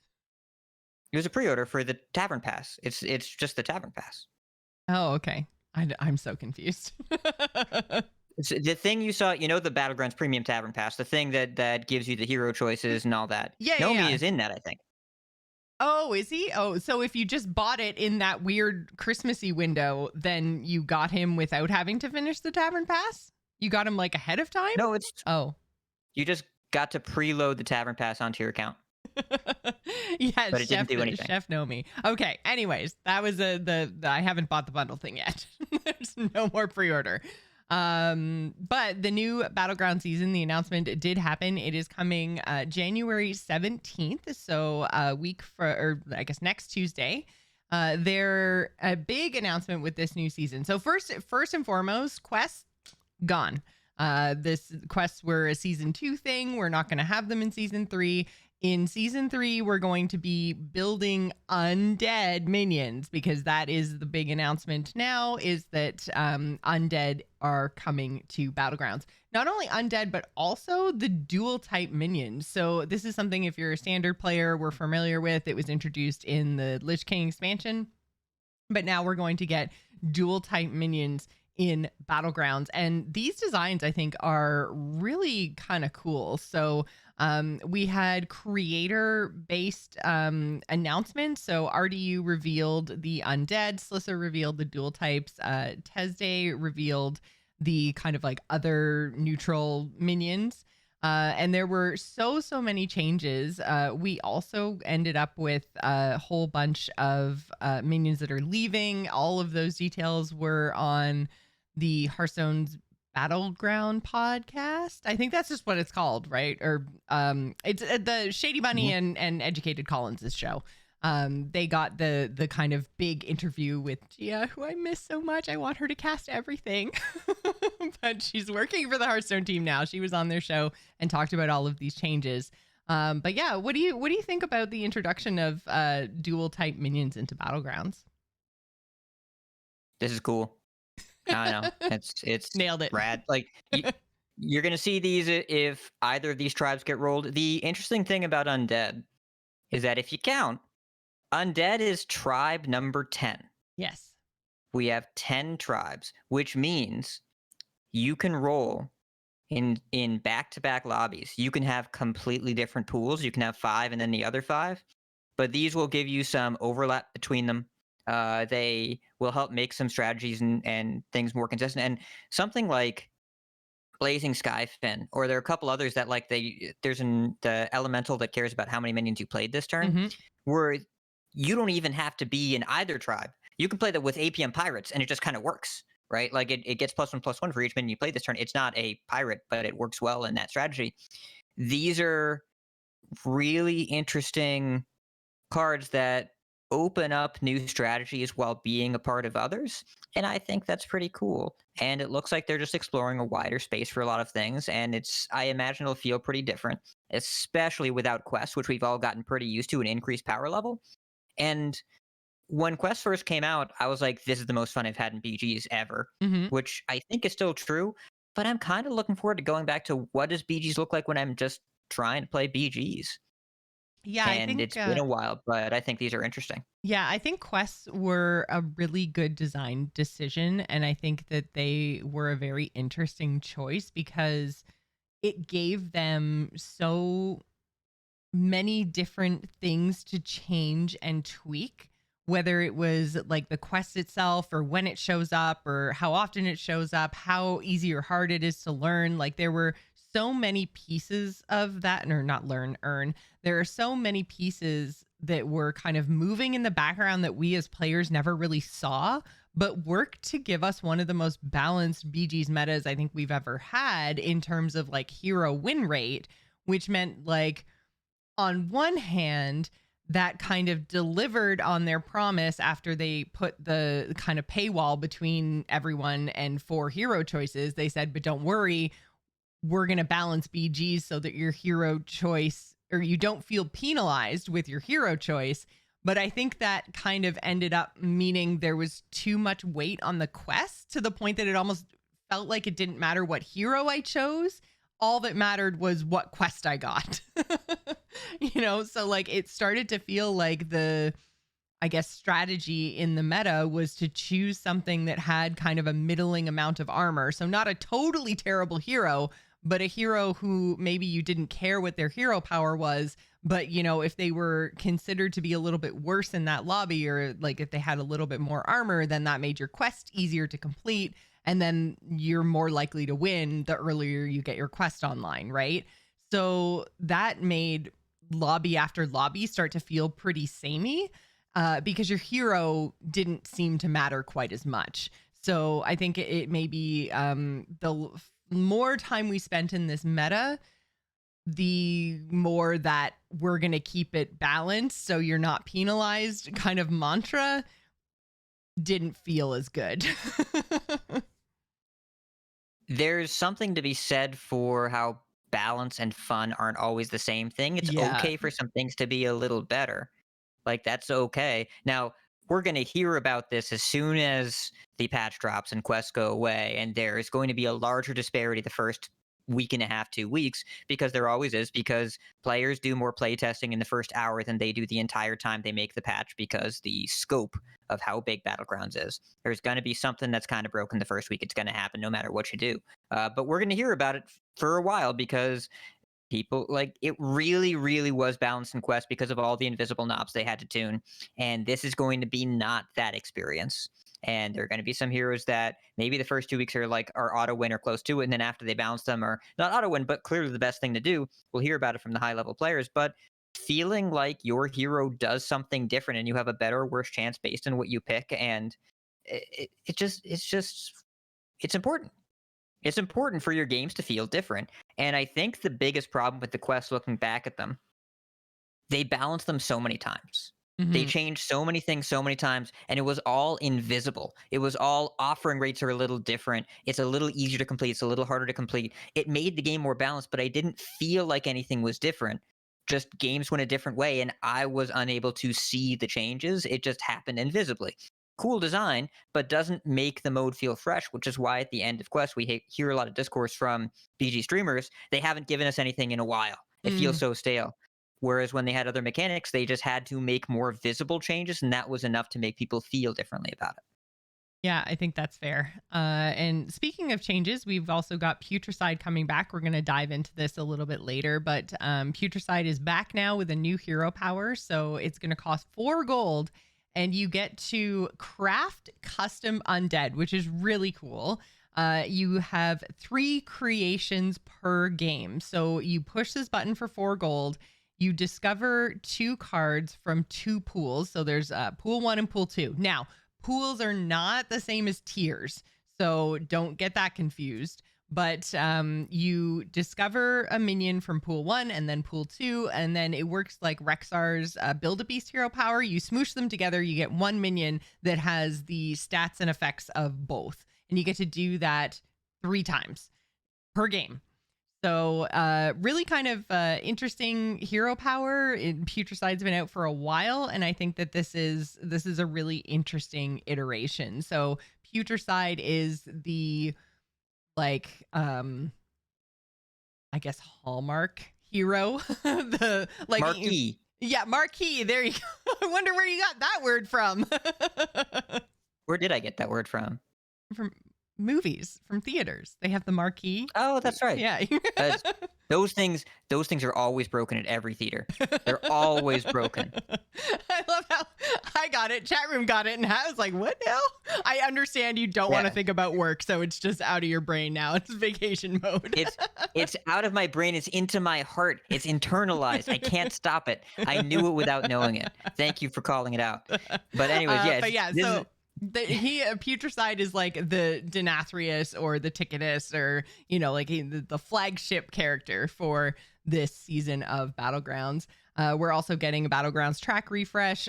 It was a pre-order for the Tavern Pass. It's just the Tavern Pass. Oh, okay. I'm so confused. It's the thing you saw, the Battlegrounds Premium Tavern Pass, the thing that gives you the hero choices and all that. Nomi is in that, I think. Oh, is he? Oh, so if you just bought it in that weird Christmassy window, then you got him without having to finish the Tavern Pass? You got him like ahead of time? No, you just got to preload the Tavern Pass onto your account. Yes, but it didn't do anything. Chef Nomi. Okay, anyways, that was the I haven't bought the bundle thing yet. There's no more pre-order. But the new Battleground season, the announcement did happen. It is coming January 17th, so a week or I guess next Tuesday. They're a big announcement with this new season. So first and foremost, quests gone. This quests were a season 2 thing. We're not going to have them in season 3. In season 3, we're going to be building undead minions because that is the big announcement now, is that undead are coming to Battlegrounds. Not only undead, but also the dual type minions. So this is something, if you're a standard player, we're familiar with. It was introduced in the Lich King expansion, but now we're going to get dual type minions in Battlegrounds. And these designs, I think, are really kind of cool. So We had creator-based announcements. So RDU revealed the undead, Slissa revealed the dual types, Tesday revealed the kind of like other neutral minions. And there were so many changes. We also ended up with a whole bunch of minions that are leaving. All of those details were on the Hearthstone's Battleground podcast. I think that's just what it's called, right? Or it's the Shady Bunny and Educated Collins' show. They got the kind of big interview with Gia, who I miss so much. I want her to cast everything. But she's working for the Hearthstone team now. She was on their show and talked about all of these changes. But yeah, what do you think about the introduction of dual type minions into Battlegrounds? This is cool. I know. It's Nailed it. rad. Like you're gonna see these if either of these tribes get rolled. The interesting thing about undead is that if you count, undead is tribe number 10. Yes. We have 10 tribes, which means you can roll in back-to-back lobbies. You can have completely different pools. You can have 5 and then the other 5, but these will give you some overlap between them. They will help make some strategies and things more consistent. And something like Blazing Skyfin, or there are a couple others that like there's the elemental that cares about how many minions you played this turn, where you don't even have to be in either tribe. You can play that with APM pirates, and it just kind of works, right? Like it gets +1/+1 for each minion you play this turn. It's not a pirate, but it works well in that strategy. These are really interesting cards that open up new strategies while being a part of others, and I think that's pretty cool. And it looks like they're just exploring a wider space for a lot of things, and I imagine it'll feel pretty different, especially without quests, which we've all gotten pretty used to, an increased power level. And when Quest first came out, I was like, this is the most fun I've had in BGs ever, which I think is still true, but I'm kind of looking forward to going back to what does BGs look like when I'm just trying to play BGs. Yeah, And I think it's been a while, but I think these are interesting. Yeah, I think quests were a really good design decision, and I think that they were a very interesting choice because it gave them so many different things to change and tweak, whether it was like the quest itself or when it shows up or how often it shows up, how easy or hard it is to learn. Like there were so many pieces of that, or not earn. There are so many pieces that were kind of moving in the background that we as players never really saw, but worked to give us one of the most balanced BG's metas I think we've ever had in terms of like hero win rate, which meant like on one hand, that kind of delivered on their promise after they put the kind of paywall between everyone and 4 hero choices. They said, but don't worry, we're going to balance BGs so that your hero choice, or you don't feel penalized with your hero choice. But I think that kind of ended up meaning there was too much weight on the quest to the point that it almost felt like it didn't matter what hero I chose. All that mattered was what quest I got. So like it started to feel like the, I guess, strategy in the meta was to choose something that had kind of a middling amount of armor. So not a totally terrible hero, but a hero who maybe you didn't care what their hero power was, but if they were considered to be a little bit worse in that lobby, or like if they had a little bit more armor, then that made your quest easier to complete, and then you're more likely to win the earlier you get your quest online, right? So that made lobby after lobby start to feel pretty samey, because your hero didn't seem to matter quite as much. So I think it may be the more time we spent in this meta, the more that we're going to keep it balanced so you're not penalized kind of mantra didn't feel as good. There's something to be said for how balance and fun aren't always the same thing. It's okay for some things to be a little better. Like, that's okay. Now, we're going to hear about this as soon as the patch drops and quests go away, and there is going to be a larger disparity the first week and a half, 2 weeks, because there always is, because players do more playtesting in the first hour than they do the entire time they make the patch, because the scope of how big Battlegrounds is. There's going to be something that's kind of broken the first week. It's going to happen no matter what you do. But we're going to hear about it for a while, because people like it really, really was balanced in Quest because of all the invisible knobs they had to tune. And this is going to be not that experience. And there are going to be some heroes that maybe the first 2 weeks are auto win or close to it, and then after they balance them are not auto win, but clearly the best thing to do. We'll hear about it from the high level players, but feeling like your hero does something different and you have a better or worse chance based on what you pick, and it's important. It's important for your games to feel different. And I think the biggest problem with the Quest, looking back at them, they balanced them so many times. They changed so many things so many times, and it was all invisible. It was all offering rates are a little different. It's a little easier to complete. It's a little harder to complete. It made the game more balanced, but I didn't feel like anything was different. Just games went a different way, and I was unable to see the changes. It just happened invisibly. Cool design, but doesn't make the mode feel fresh, which is why at the end of Quest, we hear a lot of discourse from BG streamers. They haven't given us anything in a while. It feels so stale. Whereas when they had other mechanics, they just had to make more visible changes, and that was enough to make people feel differently about it. Yeah, I think that's fair. And speaking of changes, we've also got Putricide coming back. We're going to dive into this a little bit later, but Putricide is back now with a new hero power. So it's going to cost 4 gold, and you get to craft custom undead, which is really cool. You have 3 creations per game. So you push this button for 4 gold. You discover 2 cards from 2 pools. So there's pool 1 and pool 2. Now, pools are not the same as tiers, so don't get that confused. But you discover a minion from pool 1 and then pool 2, and then it works like Rexar's Build-A-Beast hero power. You smoosh them together, you get 1 minion that has the stats and effects of both. And you get to do that 3 times per game. So really kind of interesting hero power. Putricide's been out for a while, and I think that this is a really interesting iteration. So Putricide is the I guess hallmark hero. The Marquee. Yeah, marquee. There you go. I wonder where you got that word from. Where did I get that word from? From movies, from theaters. They have the marquee. Oh, that's right. Yeah. Those things are always broken at every theater. They're always broken. I love how I got it. Chat room got it, and I was like, "What now?" I understand you don't want to think about work, so it's just out of your brain now. It's vacation mode. It's out of my brain. It's into my heart. It's internalized. I can't stop it. I knew it without knowing it. Thank you for calling it out. But anyways, yes. But yeah, so. Putricide is like the Denathrius or the Ticketus, or like the flagship character for this season of Battlegrounds. We're also getting a Battlegrounds track refresh.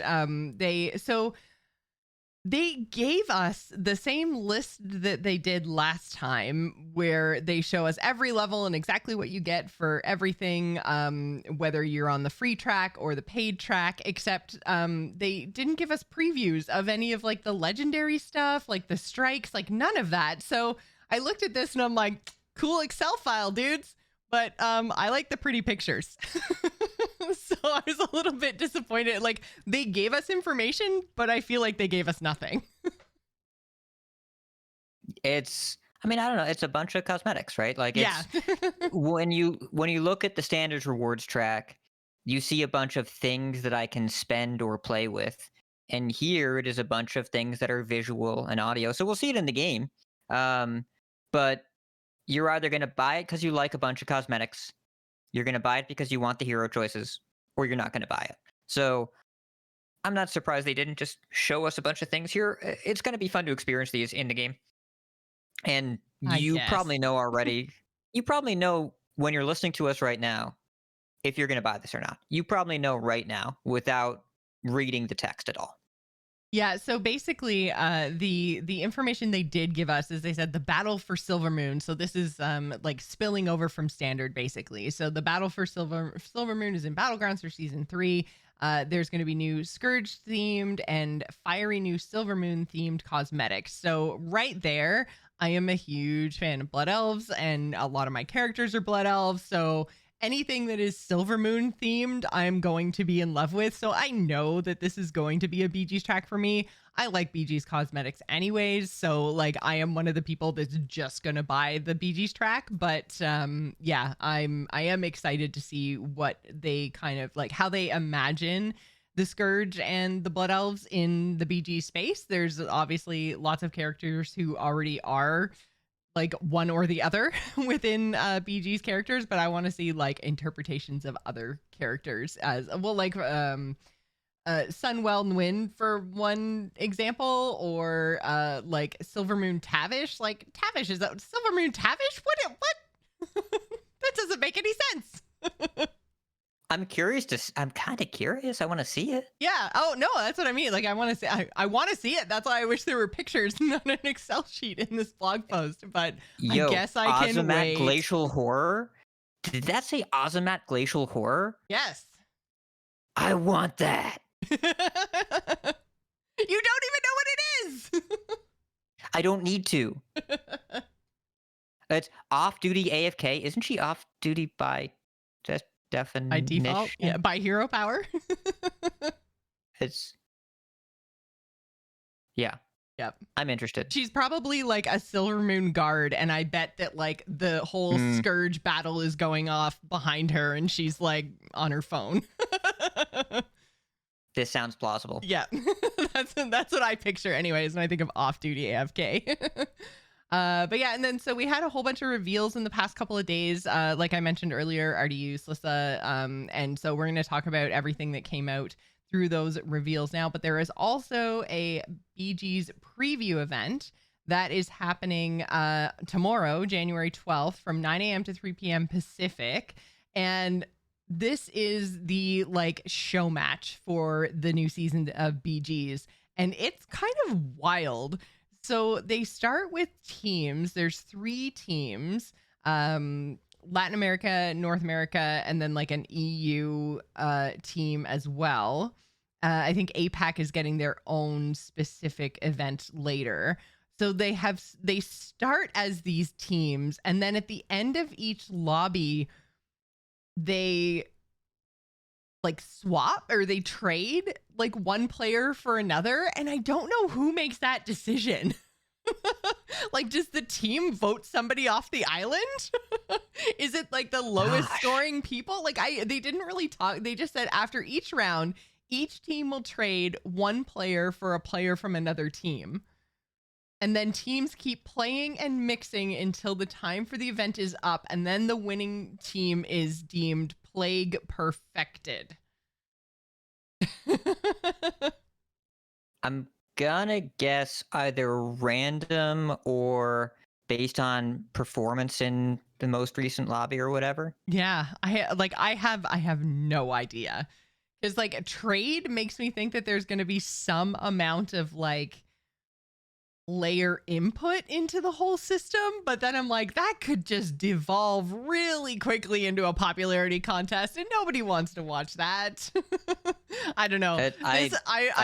They gave us the same list that they did last time, where they show us every level and exactly what you get for everything, whether you're on the free track or the paid track, except they didn't give us previews of any of like the legendary stuff, like the strikes, like none of that. So I looked at this and I'm like, cool Excel file, dudes. But I like the pretty pictures. So I was a little bit disappointed. Like, they gave us information, but I feel like they gave us nothing. I don't know. It's a bunch of cosmetics, right? Like, yeah. when you look at the standards rewards track, you see a bunch of things that I can spend or play with. And here it is a bunch of things that are visual and audio. So we'll see it in the game. But you're either going to buy it because you like a bunch of cosmetics, you're going to buy it because you want the hero choices, or you're not going to buy it. So I'm not surprised they didn't just show us a bunch of things here. It's going to be fun to experience these in the game. And you probably know already, you probably know when you're listening to us right now, if you're going to buy this or not. You probably know right now without reading the text at all. Yeah, so basically, the information they did give us is they said the battle for Silvermoon. So this is like spilling over from Standard, basically. So the battle for Silvermoon is in Battlegrounds for Season 3. There's going to be new Scourge themed and fiery new Silvermoon themed cosmetics. So right there, I am a huge fan of Blood Elves, and a lot of my characters are Blood Elves. So anything that is Silvermoon themed, I'm going to be in love with. So I know that this is going to be a BG's track for me. I like BG's cosmetics anyways, so like I am one of the people that's just gonna buy the BG's track. But yeah, I am excited to see what they kind of like, how they imagine the Scourge and the Blood Elves in the BG space. There's obviously lots of characters who already are like one or the other within BG's characters, but I want to see like interpretations of other characters as well, like Sunwell Nguyen for one example, or like Silvermoon Tavish. Like Tavish, is that Silvermoon Tavish? What? That doesn't make any sense. I'm kind of curious. I want to see it. Yeah. Oh no, that's what I mean. Like I want to see. I want to see it. That's why I wish there were pictures, not an Excel sheet in this blog post. But Yo, I guess I can Azamat wait. Glacial Horror. Did that say Azamat Glacial Horror? Yes. I want that. You don't even know what it is. I don't need to. It's off-duty AFK. Isn't she off-duty by definition? By default, yeah, by hero power. It's yeah. Yep. I'm interested. She's probably like a Silvermoon guard, and I bet that like the whole Scourge battle is going off behind her, and she's like on her phone. This sounds plausible. Yeah, that's what I picture, anyways, when I think of off-duty AFK. But yeah, and then so we had a whole bunch of reveals in the past couple of days. Like I mentioned earlier, RDU, Slissa, and so we're going to talk about everything that came out through those reveals now. But there is also a BG's preview event that is happening tomorrow, January 12th, from 9 a.m. to 3 p.m. Pacific, and this is the like show match for the new season of BG's, and it's kind of wild. So they start with teams. There's 3 teams, Latin America, North America, and then like an EU team as well. I think APAC is getting their own specific event later. So they start as these teams, and then at the end of each lobby, they like swap or they trade like one player for another, and I don't know who makes that decision. Like, does the team vote somebody off the island? Is it like the lowest scoring people? Like they didn't really talk. They just said after each round, each team will trade one player for a player from another team. And then teams keep playing and mixing until the time for the event is up, and then the winning team is deemed Plague Perfected. I'm gonna guess either random or based on performance in the most recent lobby or whatever. Yeah, I have no idea. Because like a trade makes me think that there's going to be some amount of like layer input into the whole system, but then I'm like, that could just devolve really quickly into a popularity contest, and nobody wants to watch that. I don't know. I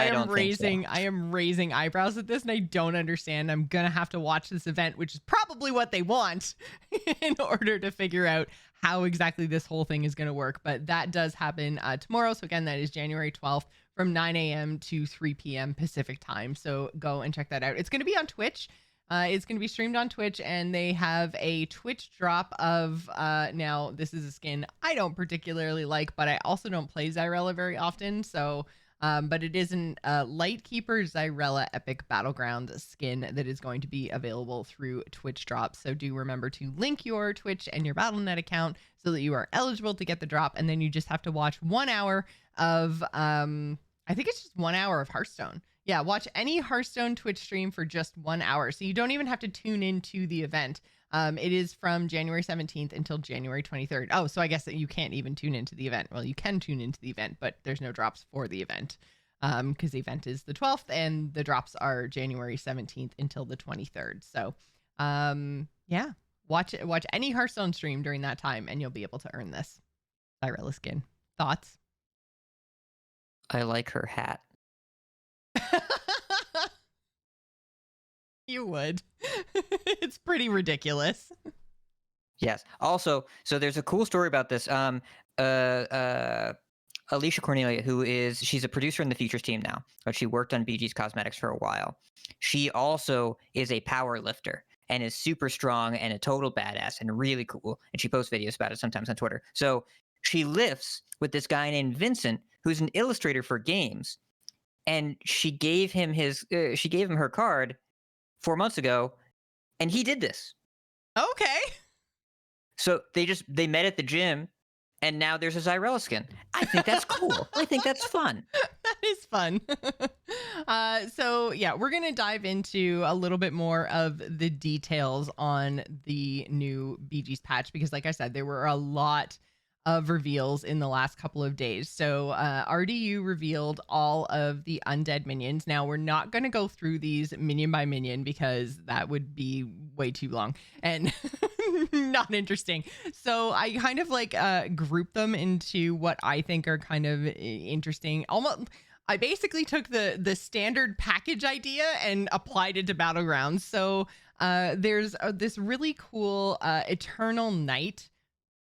am raising eyebrows at this, and I don't understand. I'm gonna have to watch this event, which is probably what they want, in order to figure out how exactly this whole thing is going to work. But that does happen tomorrow. So again, that is January 12th from 9 a.m. to 3 p.m. Pacific time. So go and check that out. It's going to be on Twitch. It's going to be streamed on Twitch, and they have a Twitch drop of, now this is a skin I don't particularly like, but I also don't play Xyrella very often. So, but it is an Lightkeeper Xyrella Epic Battleground skin that is going to be available through Twitch drops. So do remember to link your Twitch and your Battle.net account so that you are eligible to get the drop. And then you just have to watch 1 hour of, I think it's just 1 hour of Hearthstone. Yeah, watch any Hearthstone Twitch stream for just 1 hour. So you don't even have to tune into the event. It is from January 17th until January 23rd. Oh, so I guess that you can't even tune into the event. Well, you can tune into the event, but there's no drops for the event because the event is the 12th and the drops are January 17th until the 23rd. So yeah, watch any Hearthstone stream during that time and you'll be able to earn this Xyrella skin. Thoughts? I like her hat. You would. It's pretty ridiculous. Yes. Also, so there's a cool story about this. Alicia Cornelia, she's a producer in the Futures team now, but she worked on BG's cosmetics for a while. She also is a power lifter and is super strong and a total badass and really cool. And she posts videos about it sometimes on Twitter. So she lifts with this guy named Vincent, who's an illustrator for games. And she gave him her card 4 months ago, and he did this. Okay. So they met at the gym, and now there's a Zyrella skin. I think that's cool. I think that's fun. That is fun. So yeah, we're going to dive into a little bit more of the details on the new BG's patch, because like I said, there were a lot of reveals in the last couple of days. So RDU revealed all of the undead minions. Now we're not going to go through these minion by minion because that would be way too long and not interesting. So I kind of like group them into what I think are kind of interesting. Almost, I basically took the standard package idea and applied it to Battlegrounds. So there's this really cool Eternal Night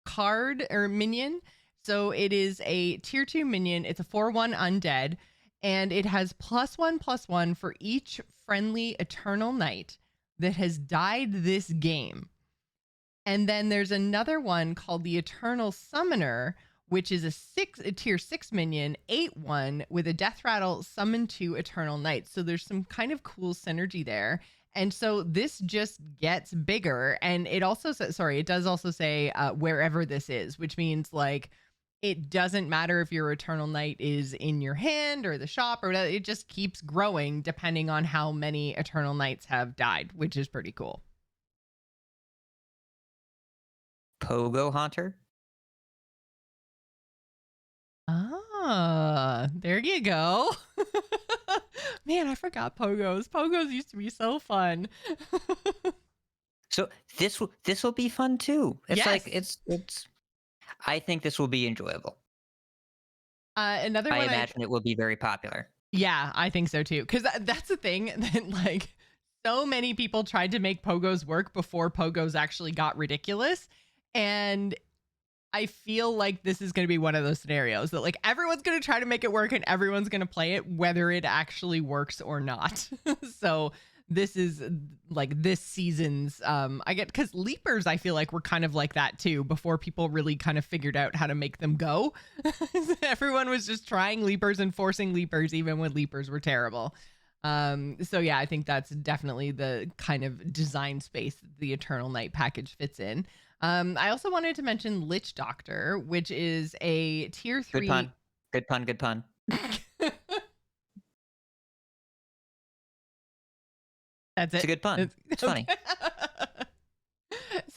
card or minion. So it is a tier 2 minion. It's a 4/1 undead, and it has +1/+1 for each friendly Eternal Night that has died this game. And then there's another one called the Eternal Summoner, which is a tier 6 minion, 8/1 with a death rattle, summon 2 Eternal Knights. So there's some kind of cool synergy there. And so this just gets bigger. And it also says, it does also say wherever this is, which means like it doesn't matter if your Eternal Knight is in your hand or the shop or whatever. It just keeps growing depending on how many Eternal Knights have died, which is pretty cool. Pogo Haunter? Ah, there you go. Man, I forgot Pogos. Pogos used to be so fun. So this will be fun too. It's Yes. like it's. I think this will be enjoyable. Another I one imagine it will be very popular. Yeah, I think so too. Because that's the thing that like so many people tried to make Pogos work before Pogos actually got ridiculous. And I feel like this is going to be one of those scenarios that like everyone's going to try to make it work and everyone's going to play it, whether it actually works or not. So this is like this season's, because leapers, I feel like were kind of like that too, before people really kind of figured out how to make them go. Everyone was just trying leapers and forcing leapers, even when leapers were terrible. So yeah, I think that's definitely the kind of design space that the Eternal Night package fits in. I also wanted to mention Lich Doctor, which is a tier 3. Good pun. That's it. It's a good pun. It's funny.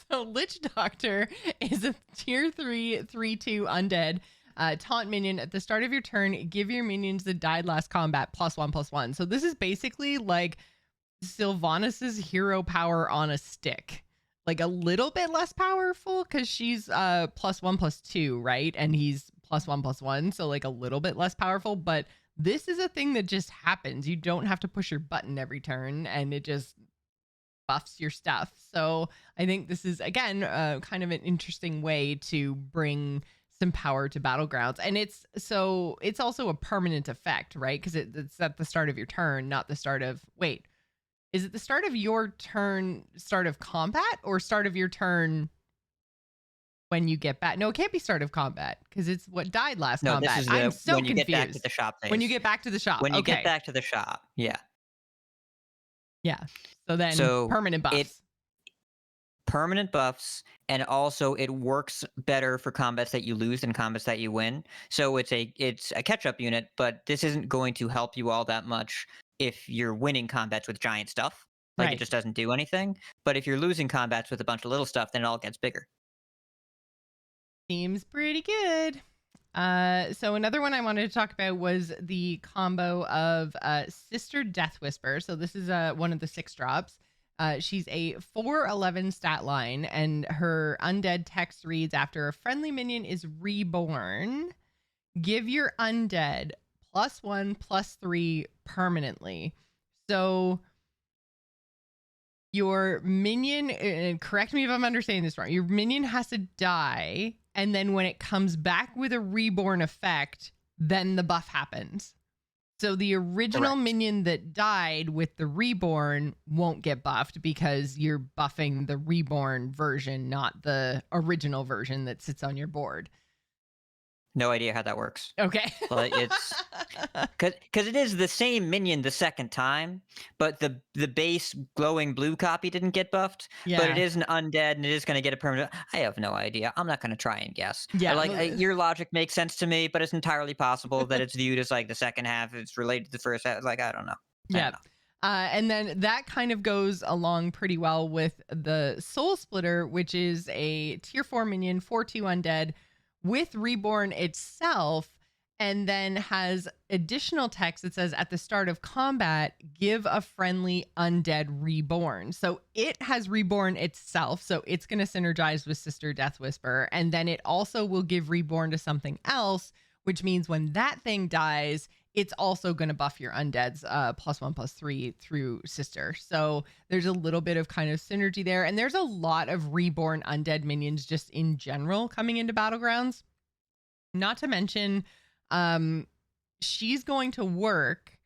So Lich Doctor is a tier 3, 3/2 undead taunt minion. At the start of your turn, give your minions that died last combat +1/+1. So this is basically like Sylvanas' hero power on a stick. Like a little bit less powerful because she's +1/+2, right? And he's +1/+1, so like a little bit less powerful. But this is a thing that just happens. You don't have to push your button every turn, and it just buffs your stuff. So I think this is again kind of an interesting way to bring some power to Battlegrounds. And it's also a permanent effect, right? Because it's at the start of your turn, not the start of is it the start of your turn, start of combat, or start of your turn when you get back? No, it can't be start of combat because it's what died last combat. This is I'm so when you confused. get back to the shop phase. When you get back to the shop. When you okay. get back to the shop. Yeah. Yeah. So then permanent buffs. Permanent buffs, and also it works better for combats that you lose than combats that you win. So it's a catch-up unit, but this isn't going to help you all that much if you're winning combats with giant stuff. Like Right. It just doesn't do anything. But if you're losing combats with a bunch of little stuff, then it all gets bigger. Seems pretty good. So another one I wanted to talk about was the combo of Sister Death Whisper. So this is one of the 6 drops. She's a 4/11 stat line, and her undead text reads, after a friendly minion is reborn, give your undead +1/+3 permanently. So your minion, correct me if I'm understanding this wrong, your minion has to die And then when it comes back with a reborn effect, then the buff happens. So the original minion that died with the reborn won't get buffed because you're buffing the reborn version, not the original version that sits on your board. No idea how that works. Okay. Well, it's because it is the same minion the second time, but the base glowing blue copy didn't get buffed. Yeah. But it is an undead, and it is going to get a permanent. I have no idea. I'm not going to try and guess. Yeah. Your logic makes sense to me, but it's entirely possible that it's viewed as like the second half. It's related to the first half. Like I don't know. Yeah. And then that kind of goes along pretty well with the Soul Splitter, which is a tier 4 minion, 4/2 undead with reborn itself, and then has additional text that says at the start of combat, give a friendly undead reborn. So it has reborn itself, so it's going to synergize with Sister Death Whisper, and then it also will give reborn to something else, which means when that thing dies, it's also going to buff your undeads +1/+3 through Sister. So there's a little bit of kind of synergy there. And there's a lot of reborn undead minions just in general coming into Battlegrounds. Not to mention, she's going to work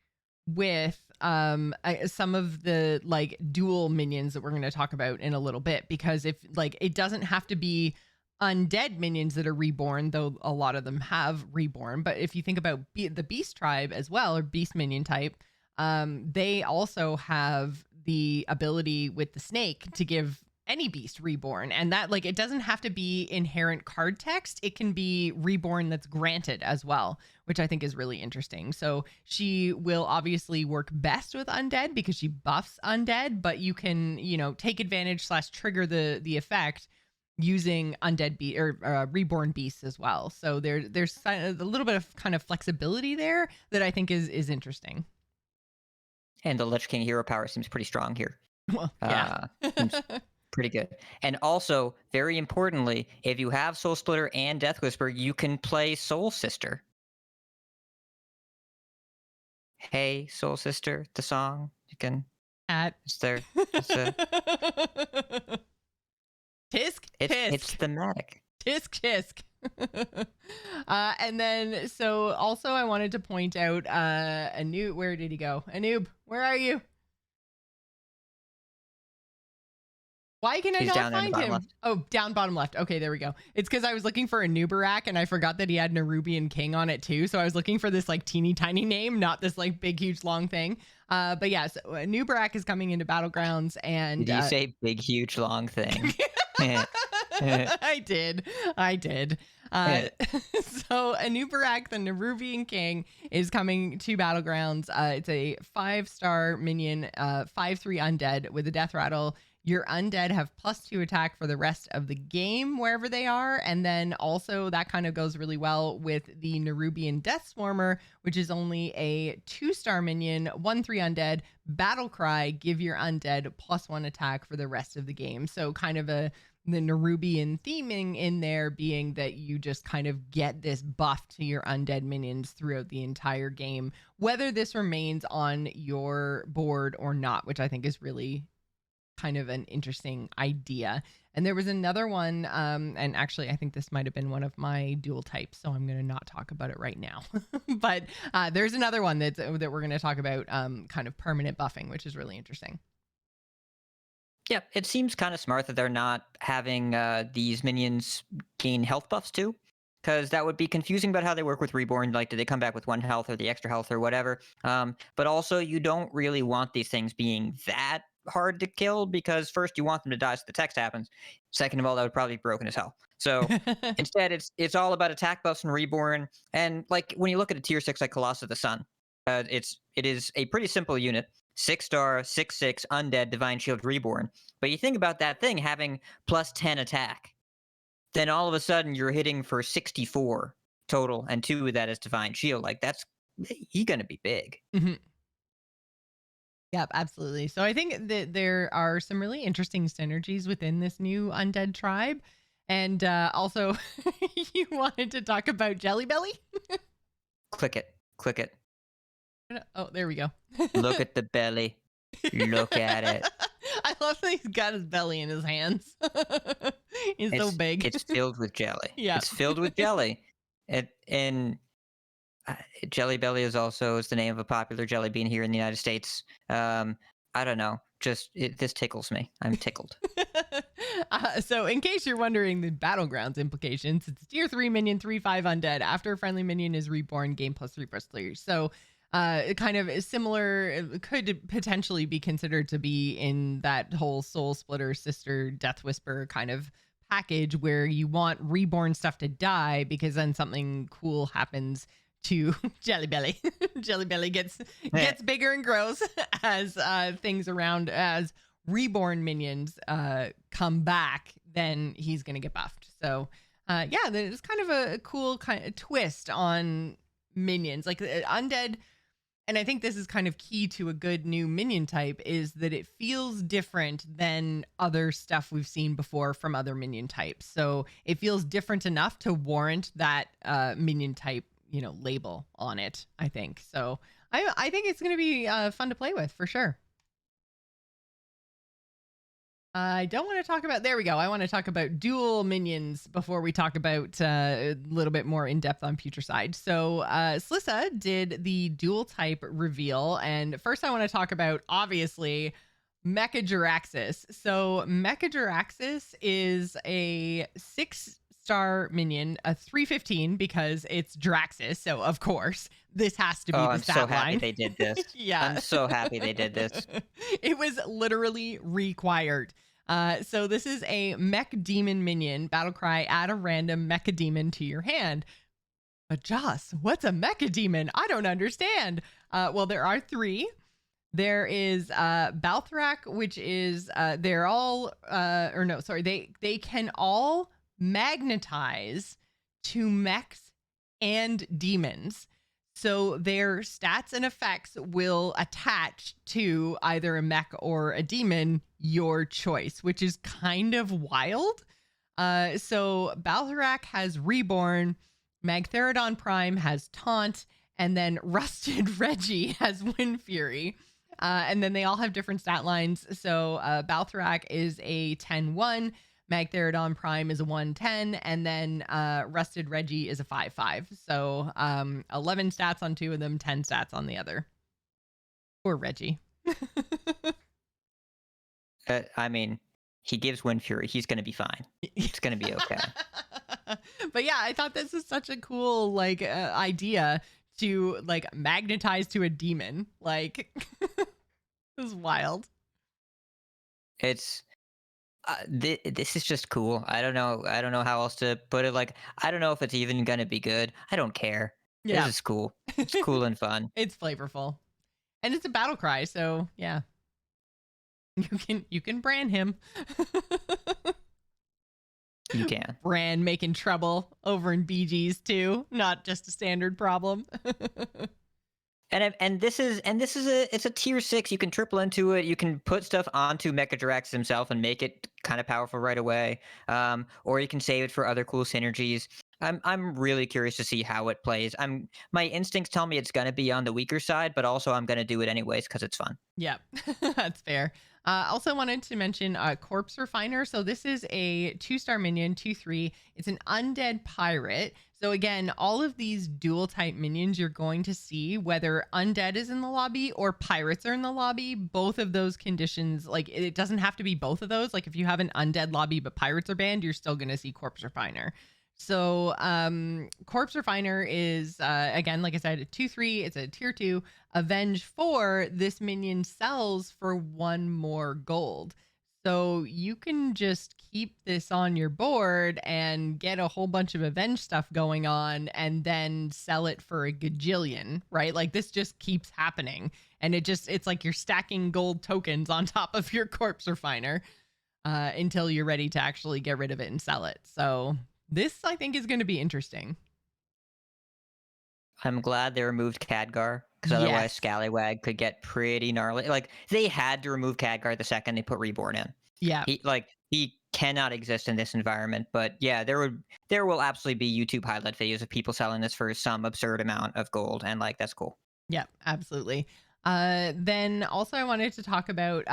with some of the like dual minions that we're going to talk about in a little bit, because if like it doesn't have to be undead minions that are reborn, though a lot of them have reborn. But if you think about the beast tribe as well, or beast minion type, they also have the ability with the snake to give any beast reborn. And that like, it doesn't have to be inherent card text. It can be reborn that's granted as well, which I think is really interesting. So she will obviously work best with undead because she buffs undead, but you can, take advantage / trigger the effect using undead or reborn beasts as well. So there's a little bit of kind of flexibility there that I think is interesting. And the Lich King hero power seems pretty strong here. Well, yeah. Seems pretty good. And also, very importantly, if you have Soul Splitter and Death Whisper, you can play Soul Sister. Hey, Soul Sister, the song. You can. It's there. Tisk, it's thematic. Tisk, tisk. And then, so also I wanted to point out Anub. Where did he go? Anub, where are you? Why can I not find him? Left. Oh, down bottom left. Okay, there we go. It's because I was looking for a Nubarak and I forgot that he had Nerubian King on it too. So I was looking for this like teeny tiny name, not this like big, huge, long thing. But yeah, so Nubarak is coming into Battlegrounds, and did you say big, huge, long thing? I did. So Anubarak, the Nerubian King, is coming to Battlegrounds. It's a 5-star minion, 5/3 undead with a death rattle. Your undead have +2 attack for the rest of the game wherever they are. And then also that kind of goes really well with the Nerubian Death Swarmer, which is only a 2-star minion, 1/3 undead, battle cry, give your undead +1 attack for the rest of the game. So kind of the Nerubian theming in there being that you just kind of get this buff to your undead minions throughout the entire game, whether this remains on your board or not, which I think is really kind of an interesting idea. And there was another one, and actually I think this might have been one of my dual types, so I'm going to not talk about it right now. But there's another one that we're going to talk about, kind of permanent buffing, which is really interesting. Yeah, it seems kind of smart that they're not having these minions gain health buffs too, because that would be confusing about how they work with Reborn. Like, do they come back with 1 health or the extra health or whatever? But also, you don't really want these things being that hard to kill, because first you want them to die so the text happens. Second of all, that would probably be broken as hell. So instead, it's all about attack buffs and Reborn. And like when you look at a tier 6 like Colossus of the Sun, it is a pretty simple unit. 6-star, 6/6 undead divine shield reborn. But you think about that thing having +10 attack, then all of a sudden you're hitting for 64 total, and 2 of that is divine shield. Like he's gonna be big. Mm-hmm. Yep, absolutely. So I think that there are some really interesting synergies within this new undead tribe. And also, you wanted to talk about Jelly Belly? Click it. Oh, there we go. Look at the belly. Look at it. I love that he's got his belly in his hands. He's so big. It's filled with jelly. Yeah. It's filled with jelly. And Jelly Belly is the name of a popular jelly bean here in the United States. I don't know. This tickles me. I'm tickled. So in case you're wondering the Battlegrounds implications, it's tier 3 minion, 3/5 undead. After a friendly minion is reborn, game +3/+3. So kind of similar, could potentially be considered to be in that whole Soul Splitter, Sister, Death Whisper kind of package where you want reborn stuff to die because then something cool happens to Jelly Belly. Jelly Belly gets bigger and grows as things around, as reborn minions come back, then he's gonna get buffed. So yeah, there's kind of a cool kind of twist on minions, like undead. And I think this is kind of key to a good new minion type, is that it feels different than other stuff we've seen before from other minion types. So it feels different enough to warrant that minion type, label on it, I think. So I think it's going to be fun to play with for sure. I don't want to talk about, there we go. I want to talk about dual minions before we talk about a little bit more in depth on future side. So Slissa did the dual type reveal. And first I want to talk about, obviously, Mecha Jiraxis. So Mecha Jiraxis is a 6-star minion, a 315 because it's Jiraxis. So of course, this has to be the stat line. I'm so happy they did this. Yeah. I'm so happy they did this. It was literally required. So this is a mech demon minion. Battlecry, add a random mecha demon to your hand. But Joss, what's a mecha demon? I don't understand. Well, there are 3. There is Balthrak, which is they're all they can all magnetize to mechs and demons. So their stats and effects will attach to either a mech or a demon, your choice, which is kind of wild. So Balthrak has Reborn, Magtheridon Prime has Taunt, and then Rusted Reggie has Wind Fury. And then they all have different stat lines. So Balthrak is a 10-1, Magtheridon Prime is a 110, and then Rusted Reggie is a 5-5. So 11 stats on 2 of them, 10 stats on the other. Poor Reggie. I mean, he gives Wind Fury. He's going to be fine. It's going to be okay. But yeah, I thought this is such a cool idea to magnetize to a demon. It was wild. It's this is just cool. I don't know how else to put it. I don't know if it's even gonna be good. I don't care. Yeah. This is cool. It's cool and fun. It's flavorful, and it's a battle cry. So yeah, you can brand him. You can. Bran making trouble over in BGs too, not just a standard problem. And this is it's a tier 6. You can triple into it. You can put stuff onto Mecha Jiraxis himself and make it kind of powerful right away. Or you can save it for other cool synergies. I'm really curious to see how it plays. My instincts tell me it's gonna be on the weaker side, but also I'm gonna do it anyways because it's fun. Yeah, that's fair. Also wanted to mention Corpse Refiner. So this is a 2-star minion, 2/3. It's an undead pirate. So again, all of these dual type minions, you're going to see whether undead is in the lobby or pirates are in the lobby. Both of those conditions, it doesn't have to be both of those. If you have an undead lobby but pirates are banned, you're still going to see Corpse Refiner. So Corpse Refiner is, again, like I said, a 2/3. It's a tier 2. Avenge 4, this minion sells for 1 more gold. So you can just keep this on your board and get a whole bunch of Avenge stuff going on and then sell it for a gajillion, right? This just keeps happening. And it's like you're stacking gold tokens on top of your Corpse Refiner until you're ready to actually get rid of it and sell it. So this, I think, is going to be interesting. I'm glad they removed Khadgar, because otherwise Scallywag could get pretty gnarly. They had to remove Khadgar the second they put Reborn in. Yeah. He cannot exist in this environment. But yeah, there will absolutely be YouTube highlight videos of people selling this for some absurd amount of gold, and that's cool. Yeah, absolutely. Then also I wanted to talk about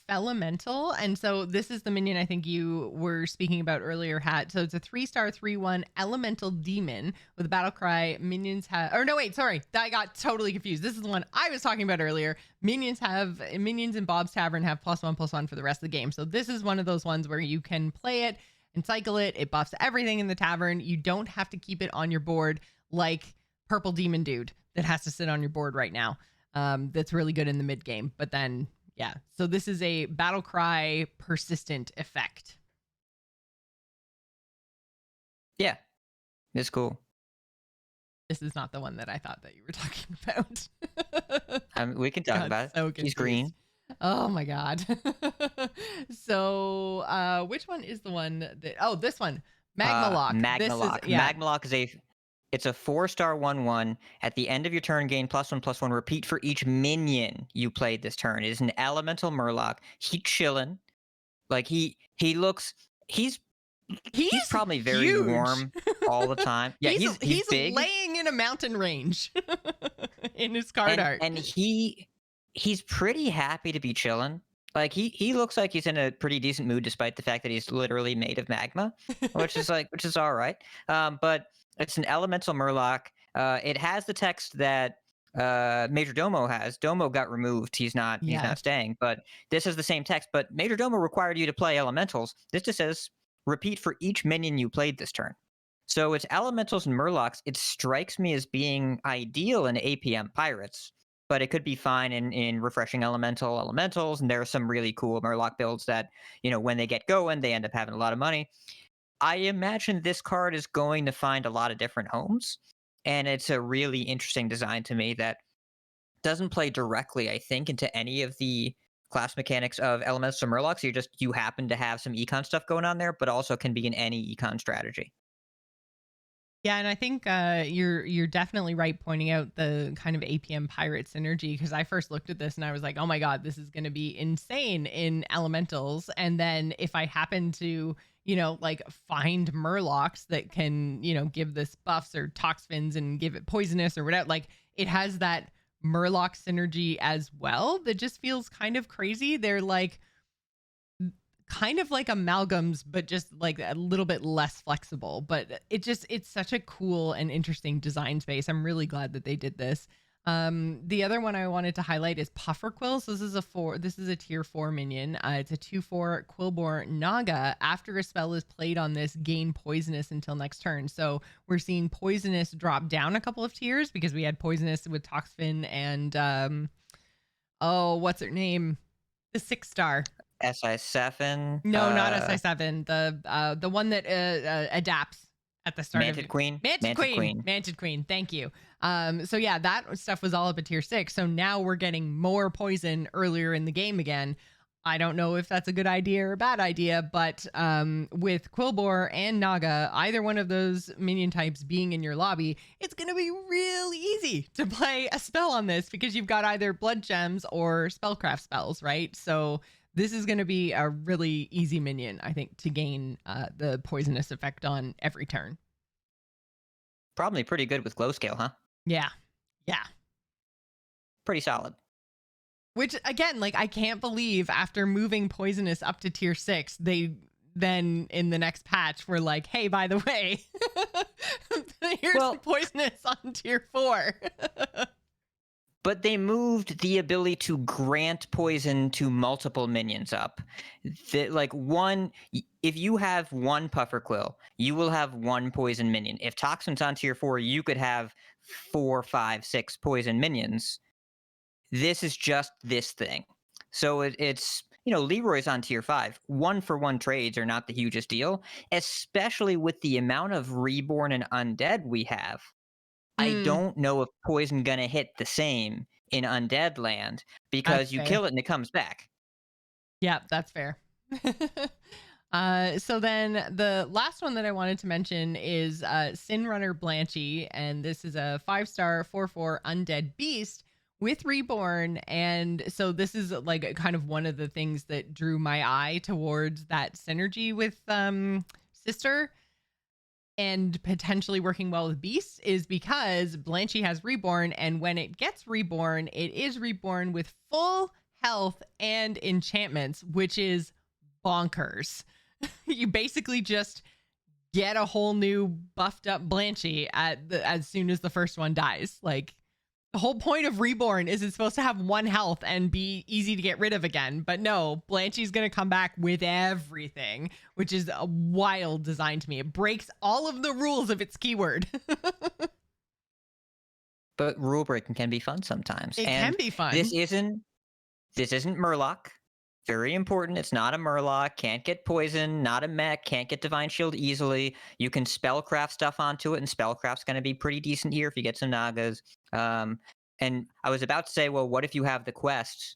Felemental. And so this is the minion I think you were speaking about earlier, Hat. So it's a 3-star 3/1 elemental demon with a battle cry. Minions have, or no, wait, sorry. I got totally confused. This is the one I was talking about earlier. Minions in Bob's Tavern have +1/+1 for the rest of the game. So this is one of those ones where you can play it and cycle it. It buffs everything in the tavern. You don't have to keep it on your board like Purple Demon Dude that has to sit on your board right now. That's really good in the mid game. But then, yeah. So this is a battle cry persistent effect. Yeah, it's cool. This is not the one that I thought that you were talking about. We can talk about it. So He's green. Oh my god. So which one is the one that? Oh, this one, Magmalock. Magmalock. Yeah. Magmalock is it's a 4-star 1/1. At the end of your turn, gain +1/+1. Repeat for each minion you played this turn. It is an elemental Murloc. He chillin'. Like he's probably very huge. Warm all the time. Yeah, he's big. Laying in a mountain range in his card art. And he's pretty happy to be chilling. Like he looks like he's in a pretty decent mood despite the fact that he's literally made of magma, which is all right. But it's an elemental Murloc. It has the text that Major Domo has. Domo got removed. He's not staying, but this is the same text. But Major Domo required you to play elementals. This just says repeat for each minion you played this turn. So it's elementals and Murlocs. It strikes me as being ideal in APM Pirates, but it could be fine in refreshing elementals. And there are some really cool Murloc builds that, when they get going, they end up having a lot of money. I imagine this card is going to find a lot of different homes, and it's a really interesting design to me that doesn't play directly, I think, into any of the class mechanics of elementals or Murlocs. You happen to have some econ stuff going on there, but also can be in any econ strategy. Yeah, and I think you're definitely right pointing out the kind of APM pirate synergy, because I first looked at this and I was like, oh my god, this is going to be insane in elementals. And then if I happen to find Murlocs that can give this buffs or toxins and give it poisonous or whatever, like it has that Murloc synergy as well that just feels kind of crazy. They're like kind of like amalgams, but just like a little bit less flexible. But it's such a cool and interesting design space. I'm really glad that they did this. The other one I wanted to highlight is Pufferquill. So this is a tier 4 minion. It's a 2/4 Quillbore Naga. After a spell is played on this, gain poisonous until next turn. So we're seeing poisonous drop down a couple of tiers because we had poisonous with Toxfin and what's her name? The 6-star. SI7. No, not SI7. The one that adapts at the start. Mantid Queen. Mantid Queen. Thank you. So yeah, that stuff was all up at tier 6. So now we're getting more poison earlier in the game again. I don't know if that's a good idea or a bad idea, but with Quillbore and Naga, either one of those minion types being in your lobby, it's going to be really easy to play a spell on this because you've got either blood gems or spellcraft spells, right? So this is going to be a really easy minion, I think, to gain the poisonous effect on every turn. Probably pretty good with glow scale, huh? Yeah. Pretty solid. Which, again, like, I can't believe after moving poisonous up to tier 6, they then in the next patch were like, hey, by the way, here's poisonous on tier 4. But they moved the ability to grant poison to multiple minions up. If you have one Pufferquill, you will have one poison minion. If Toxin's on tier 4, you could have 4, 5, 6 poison minions. This is just this thing. So it's Leroy's on tier 5. 1-for-1 trades are not the hugest deal, especially with the amount of reborn and undead we have. I don't know if poison gonna hit the same in undead land because you kill it and it comes back. Yeah, that's fair. So then the last one that I wanted to mention is Sin Runner Blanchy, and this is a 5-star 4/4 undead beast with reborn. And so this is like kind of one of the things that drew my eye towards that synergy with Sister. and potentially working well with beasts is because Blanchy has reborn, and when it gets reborn, it is reborn with full health and enchantments, which is bonkers. You basically just get a whole new buffed up Blanchy as soon as the first one dies. Like, the whole point of reborn is it's supposed to have 1 health and be easy to get rid of again. But no, Blanchy's going to come back with everything, which is a wild design to me. It breaks all of the rules of its keyword. But rule breaking can be fun sometimes. It and can be fun. This isn't Murloc. Very important. It's not a Murloc. Can't get poison. Not a mech. Can't get Divine Shield easily. You can spellcraft stuff onto it, and spellcraft's going to be pretty decent here if you get some Nagas. And I was about to say, well, what if you have the quest?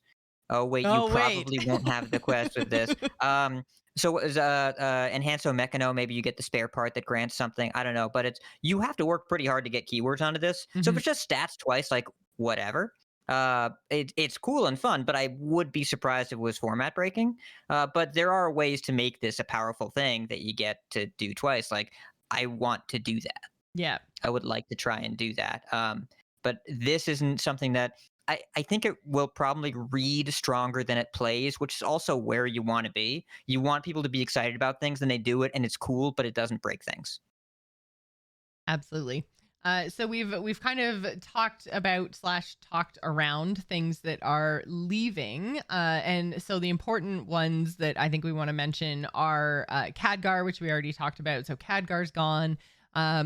Oh wait, you probably won't have the quest with this. So as Enhanso Mechano, maybe you get the spare part that grants something. I don't know, but you have to work pretty hard to get keywords onto this. So if it's just stats twice, like whatever. It's cool and fun, but I would be surprised if it was format breaking. But there are ways to make this a powerful thing that you get to do twice. Like, I want to do that. Yeah. I would like to try and do that. But this isn't something that I think it will probably read stronger than it plays, which is also where you want to be. You want people to be excited about things, and they do it, and it's cool, but it doesn't break things. Absolutely. So we've kind of talked about / talked around things that are leaving, and so the important ones that I think we want to mention are Khadgar, which we already talked about. So Khadgar's gone.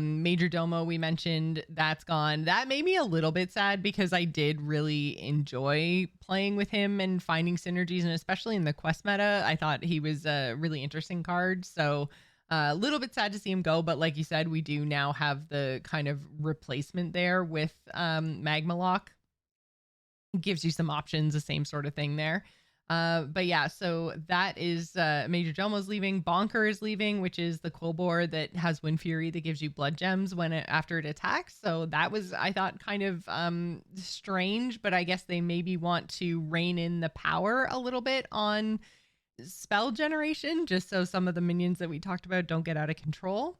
Major Domo, we mentioned, that's gone. That made me a little bit sad because I did really enjoy playing with him and finding synergies, and especially in the quest meta, I thought he was a really interesting card. So a little bit sad to see him go, but like you said, we do now have the kind of replacement there with Magmalock. It gives you some options, the same sort of thing there. But yeah, so that is Major Domo's leaving. Bonker is leaving, which is the Quillbore that has Wind Fury that gives you blood gems after it attacks. So that was, I thought, kind of strange, but I guess they maybe want to rein in the power a little bit on spell generation, just so some of the minions that we talked about don't get out of control.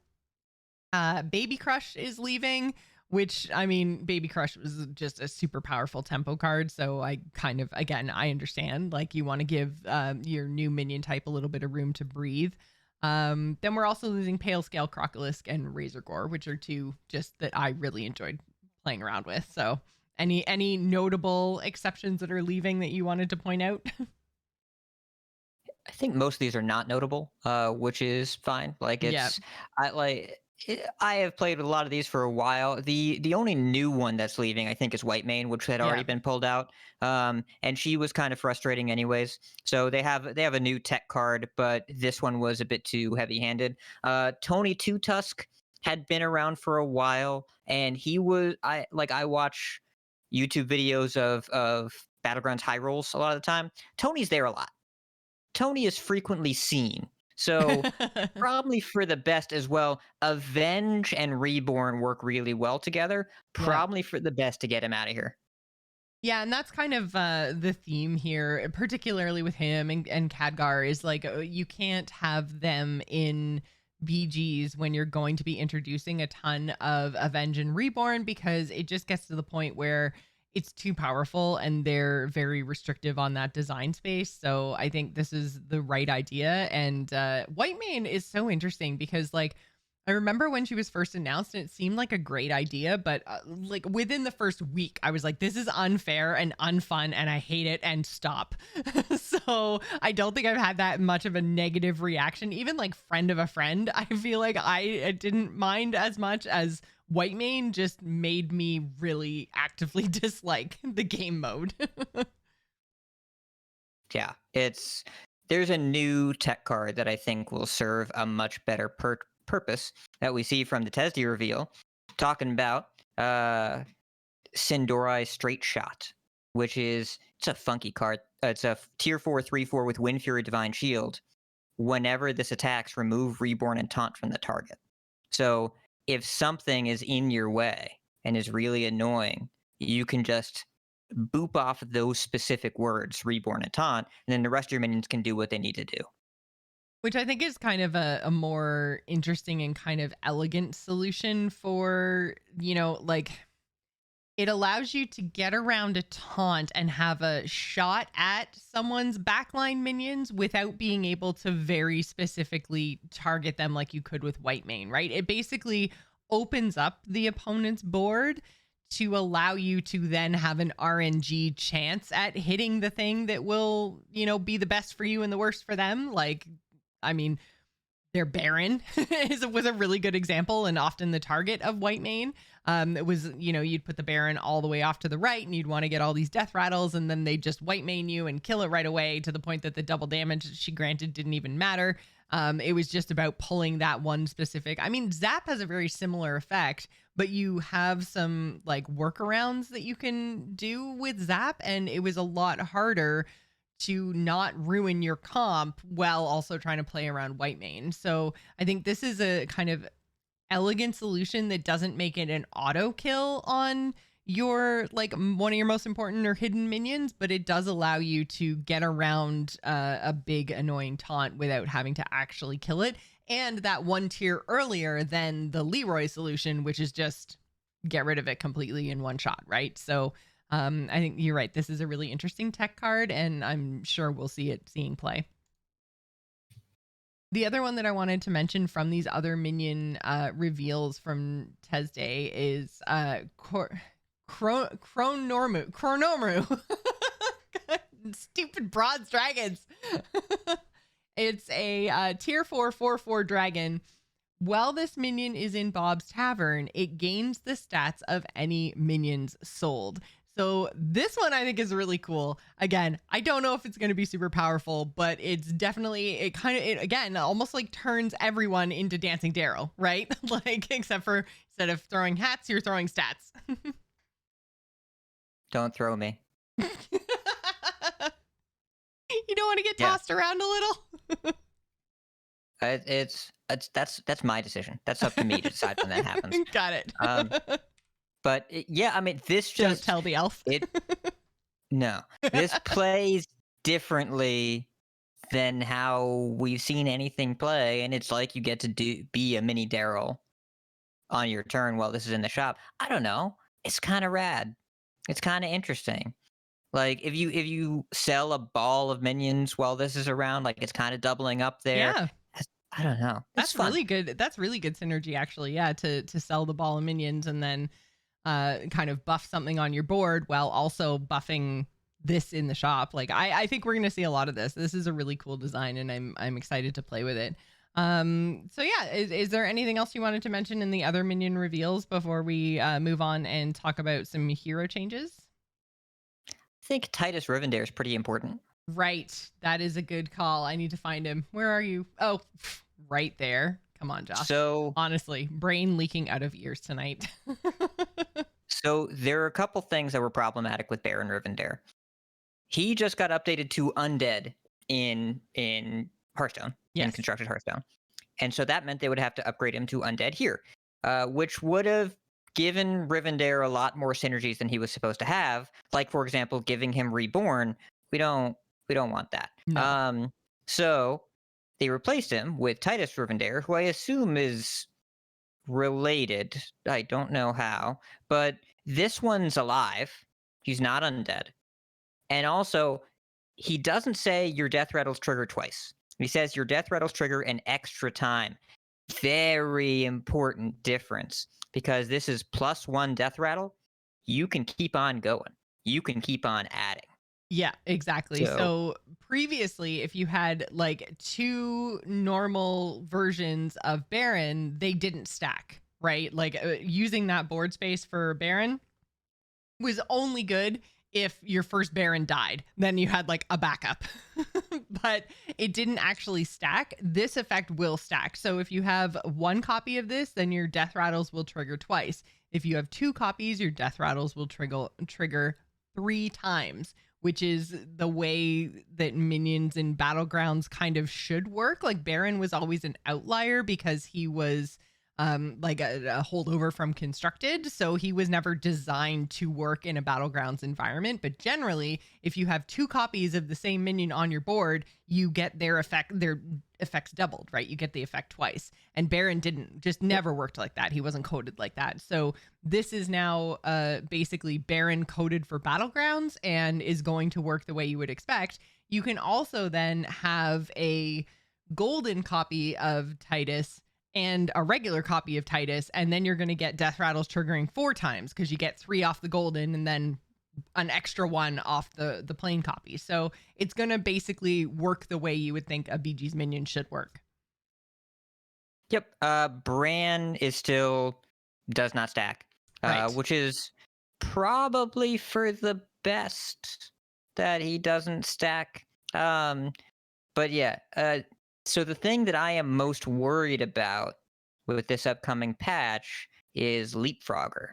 Baby Crush is leaving, which, I mean, Baby Crush was just a super powerful tempo card, so I kind of, again, I understand, like, you want to give your new minion type a little bit of room to breathe. Then we're also losing Pale Scale Crocolisk and Razor Gore, which are two just that I really enjoyed playing around with. So any notable exceptions that are leaving that you wanted to point out? I think most of these are not notable, which is fine. Like, I have played with a lot of these for a while. The only new one that's leaving, I think, is Whitemane, which had already been pulled out. And she was kind of frustrating anyways. So they have a new tech card, but this one was a bit too heavy-handed. Tony Two Tusk had been around for a while, and I watch YouTube videos of Battlegrounds high rolls a lot of the time. Tony's there a lot. Tony is frequently seen. So probably for the best as well. Avenge and Reborn work really well together. Probably for the best to get him out of here. Yeah, and that's kind of the theme here, particularly with him and Khadgar, is like you can't have them in BGs when you're going to be introducing a ton of Avenge and Reborn, because it just gets to the point where it's too powerful and they're very restrictive on that design space. So I think this is the right idea. And Whitemane is so interesting because, like, I remember when she was first announced and it seemed like a great idea, but like within the first week, I was like, this is unfair and unfun and I hate it, and stop. So I don't think I've had that much of a negative reaction. Even like friend of a friend, I feel like I didn't mind as much as Whitemane just made me really actively dislike the game mode. Yeah, there's a new tech card that I think will serve a much better purpose that we see from the TESD reveal, talking about Sindorai's Straight Shot, which it's a funky card. It's a tier 4 3/4 with Wind Fury Divine Shield. Whenever this attacks, remove Reborn and Taunt from the target. So if something is in your way and is really annoying, you can just boop off those specific words, Reborn and Taunt, and then the rest of your minions can do what they need to do. Which I think is kind of a more interesting and kind of elegant solution for, like it allows you to get around a taunt and have a shot at someone's backline minions without being able to very specifically target them like you could with white mane, right? It basically opens up the opponent's board to allow you to then have an RNG chance at hitting the thing that will, be the best for you and the worst for them. Like, I mean, their Baron was a really good example and often the target of white mane. It was, you'd put the Baron all the way off to the right and you'd want to get all these death rattles and then they just white mane you and kill it right away to the point that the double damage she granted didn't even matter. It was just about pulling that one specific. I mean, Zap has a very similar effect, but you have some like workarounds that you can do with Zap, and it was a lot harder to not ruin your comp while also trying to play around white mane. So I think this is a kind of elegant solution that doesn't make it an auto kill on your like one of your most important or hidden minions, but it does allow you to get around a big annoying taunt without having to actually kill it. And that one tier earlier than the Leroy solution, which is just get rid of it completely in one shot, right? So I think you're right. This is a really interesting tech card, and I'm sure we'll see it seeing play. The other one that I wanted to mention from these other minion reveals from Tesday is Chronormu. Stupid bronze dragons. It's a tier 4/4/4 dragon. While this minion is in Bob's Tavern, it gains the stats of any minions sold. So this one I think is really cool. Again, I don't know if it's going to be super powerful, but it's definitely, it almost like turns everyone into Dancing Daryl, right? Like, except for instead of throwing hats, you're throwing stats. Don't throw me. You don't want to get tossed around a little? That's my decision. That's up to me to decide when that happens. Got it. But yeah, I mean, this just don't tell the elf. No, this plays differently than how we've seen anything play, and it's like you get to be a mini Daryl on your turn while this is in the shop. I don't know. It's kind of rad. It's kind of interesting. Like if you sell a ball of minions while this is around, like it's kind of doubling up there. Yeah. I don't know. That's really good. That's really good synergy, actually. Yeah, to sell the ball of minions and then kind of buff something on your board while also buffing this in the shop. Like I think we're gonna see a lot of this. This is a really cool design, and I'm excited to play with it. So yeah, is there anything else you wanted to mention in the other minion reveals before we move on and talk about some hero changes? I think Titus Rivendare is pretty important. Right. That is a good call. I need to find him. Where are you? Oh, right there. Come on, Josh. So honestly, brain leaking out of ears tonight. So there are a couple things that were problematic with Baron Rivendare. He just got updated to Undead in Hearthstone, in Constructed Hearthstone. And so that meant they would have to upgrade him to Undead here, which would have given Rivendare a lot more synergies than he was supposed to have. Like, for example, giving him Reborn. We don't want that. No. So they replaced him with Titus Rivendare, who I assume is related. I don't know how, but this one's alive. He's not undead. And also, he doesn't say your death rattles trigger twice. He says your death rattles trigger an extra time. Very important difference, because this is +1 death rattle. You can keep on going. You can keep on adding. Yeah, exactly. So previously, if you had like 2 normal versions of Baron, they didn't stack, right? Like using that board space for Baron was only good if your first Baron died. Then you had like a backup, but it didn't actually stack. This effect will stack. So if you have 1 copy of this, then your death rattles will trigger twice. If you have 2 copies, your death rattles will trigger 3 times, which is the way that minions in Battlegrounds kind of should work. Like Baron was always an outlier because he was like a holdover from Constructed. So he was never designed to work in a Battlegrounds environment. But generally, if you have 2 copies of the same minion on your board, you get their effects doubled, right? You get the effect twice. And Baron just never worked like that. He wasn't coded like that. So this is now basically Baron coded for Battlegrounds and is going to work the way you would expect. You can also then have a golden copy of Titus and a regular copy of Titus, and then you're going to get Death Rattles triggering 4 times because you get 3 off the golden and then an extra 1 off the plain copy. So it's going to basically work the way you would think a BG's minion should work. Yep. Bran is still does not stack, Right. which is probably for the best that he doesn't stack. But yeah, so the thing that I am most worried about with this upcoming patch is Leapfrogger.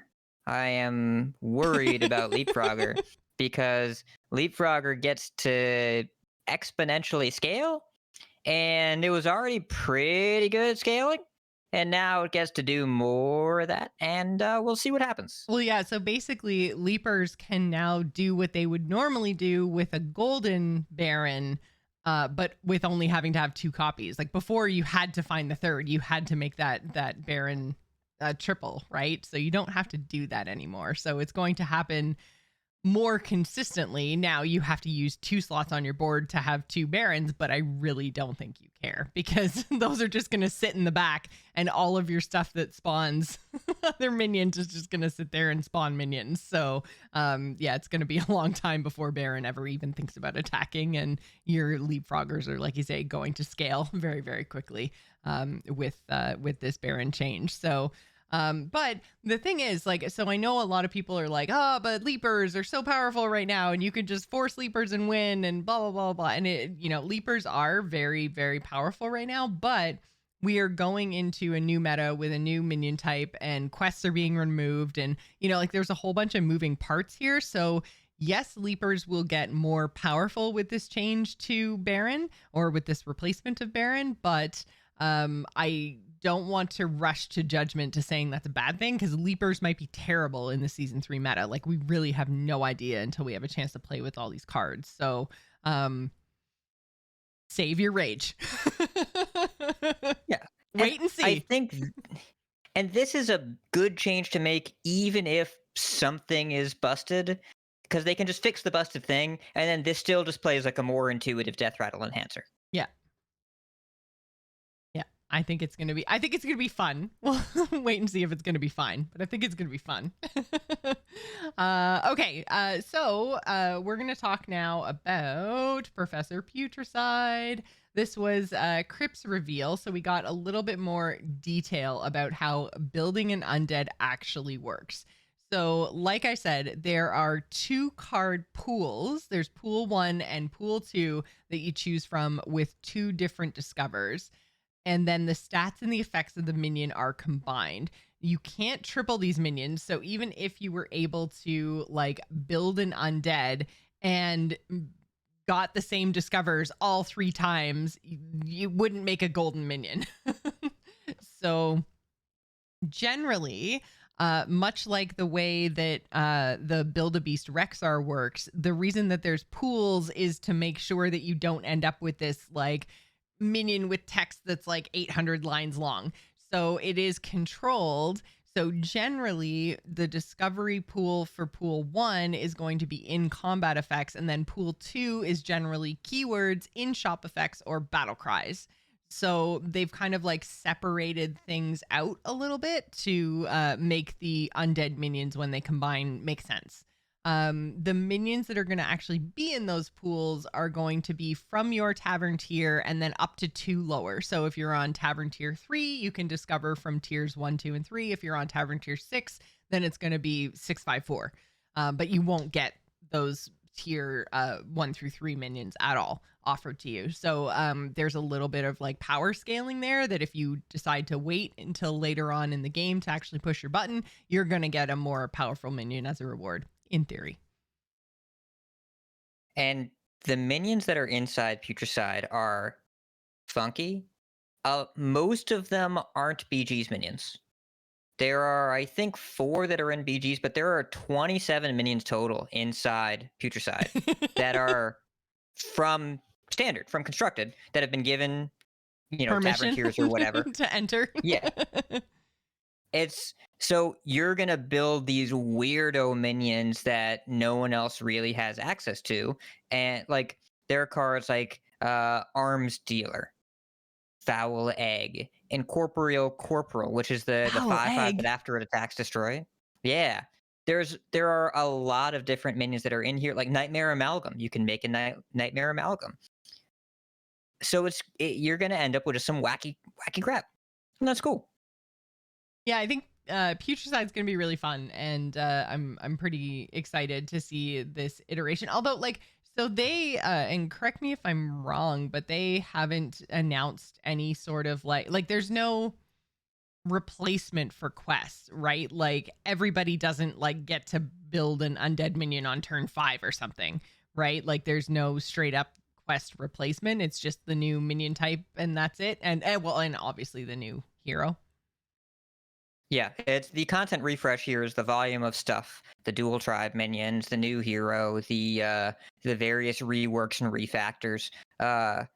I am worried about Leapfrogger because Leapfrogger gets to exponentially scale, and it was already pretty good at scaling, and now it gets to do more of that, and we'll see what happens. Well, yeah, so basically Leapers can now do what they would normally do with a golden Baron, but with only having to have 2 copies. Like before, you had to find the third. You had to make that Baron triple, right? So you don't have to do that anymore. So it's going to happen more consistently. Now you have to use 2 slots on your board to have 2 Barons, but I really don't think you care because those are just going to sit in the back, and all of your stuff that spawns other minions is just going to sit there and spawn minions. So yeah, it's going to be a long time before Baron ever even thinks about attacking, and your Leapfroggers are, like you say, going to scale very, very quickly with this Baron change. So but the thing is, like, so I know a lot of people are like, oh, but Leapers are so powerful right now and you can just force Leapers and win and blah, blah, blah, blah. And it, Leapers are very, very powerful right now, but we are going into a new meta with a new minion type and quests are being removed. And, like there's a whole bunch of moving parts here. So yes, Leapers will get more powerful with this change to Baron or with this replacement of Baron, but I don't want to rush to judgment to saying that's a bad thing because Leapers might be terrible in the season 3 meta. Like we really have no idea until we have a chance to play with all these cards. So save your rage. Yeah. Wait and see. I think, and this is a good change to make even if something is busted, because they can just fix the busted thing and then this still just plays like a more intuitive Death Rattle enhancer. Yeah. I think it's going to be fun. We'll wait and see if it's going to be fine, but I think it's going to be fun. Okay. So we're going to talk now about Professor Putricide. This was Crip's reveal. So we got a little bit more detail about how building an undead actually works. So like I said, there are 2 card pools. There's pool 1 and pool 2 that you choose from with 2 different discovers. And then the stats and the effects of the minion are combined. You can't triple these minions. So even if you were able to like build an undead and got the same discovers all 3 times, you wouldn't make a golden minion. So generally, much like the way that the Build-A-Beast Rexar works, the reason that there's pools is to make sure that you don't end up with this like minion with text that's like 800 lines long. So it is controlled. So generally the discovery pool for pool 1 is going to be in combat effects, and then pool 2 is generally keywords, in shop effects, or battle cries. So they've kind of like separated things out a little bit to make the undead minions when they combine make sense. The minions that are going to actually be in those pools are going to be from your tavern tier and then up to 2 lower. So if you're on tavern tier 3, you can discover from tiers 1, 2, and 3. If you're on tavern tier 6, then it's going to be 6, 5, 4. But you won't get those tier 1 through 3 minions at all offered to you. So there's a little bit of like power scaling there that if you decide to wait until later on in the game to actually push your button, you're going to get a more powerful minion as a reward. In theory. And the minions that are inside Putricide are funky, Most of them aren't BG's minions. There are, I think, 4 that are in BG's, but there are 27 minions total inside Putricide that are from Standard, from Constructed, that have been given, tavern Permission tiers or whatever. to enter. Yeah. It's so you're gonna build these weirdo minions that no one else really has access to, and like there are cards like Arms Dealer, Foul Egg, Incorporeal Corporal, which is the Foul 5/5 Egg. that after it attacks destroy. Yeah, there are a lot of different minions that are in here, like Nightmare Amalgam. You can make a Nightmare Amalgam, so you're gonna end up with just some wacky crap, and that's cool. Yeah, I think Putricide's gonna be really fun, and I'm pretty excited to see this iteration. Although, like, so they and correct me if I'm wrong, but they haven't announced any sort of like there's no replacement for quests, right? Like everybody doesn't like get to build an undead minion on turn 5 or something, right? Like there's no straight up quest replacement. It's just the new minion type, and that's it. And well, and obviously the new hero. Yeah, it's the content refresh here is the volume of stuff, the dual tribe minions, the new hero, the various reworks and refactors. A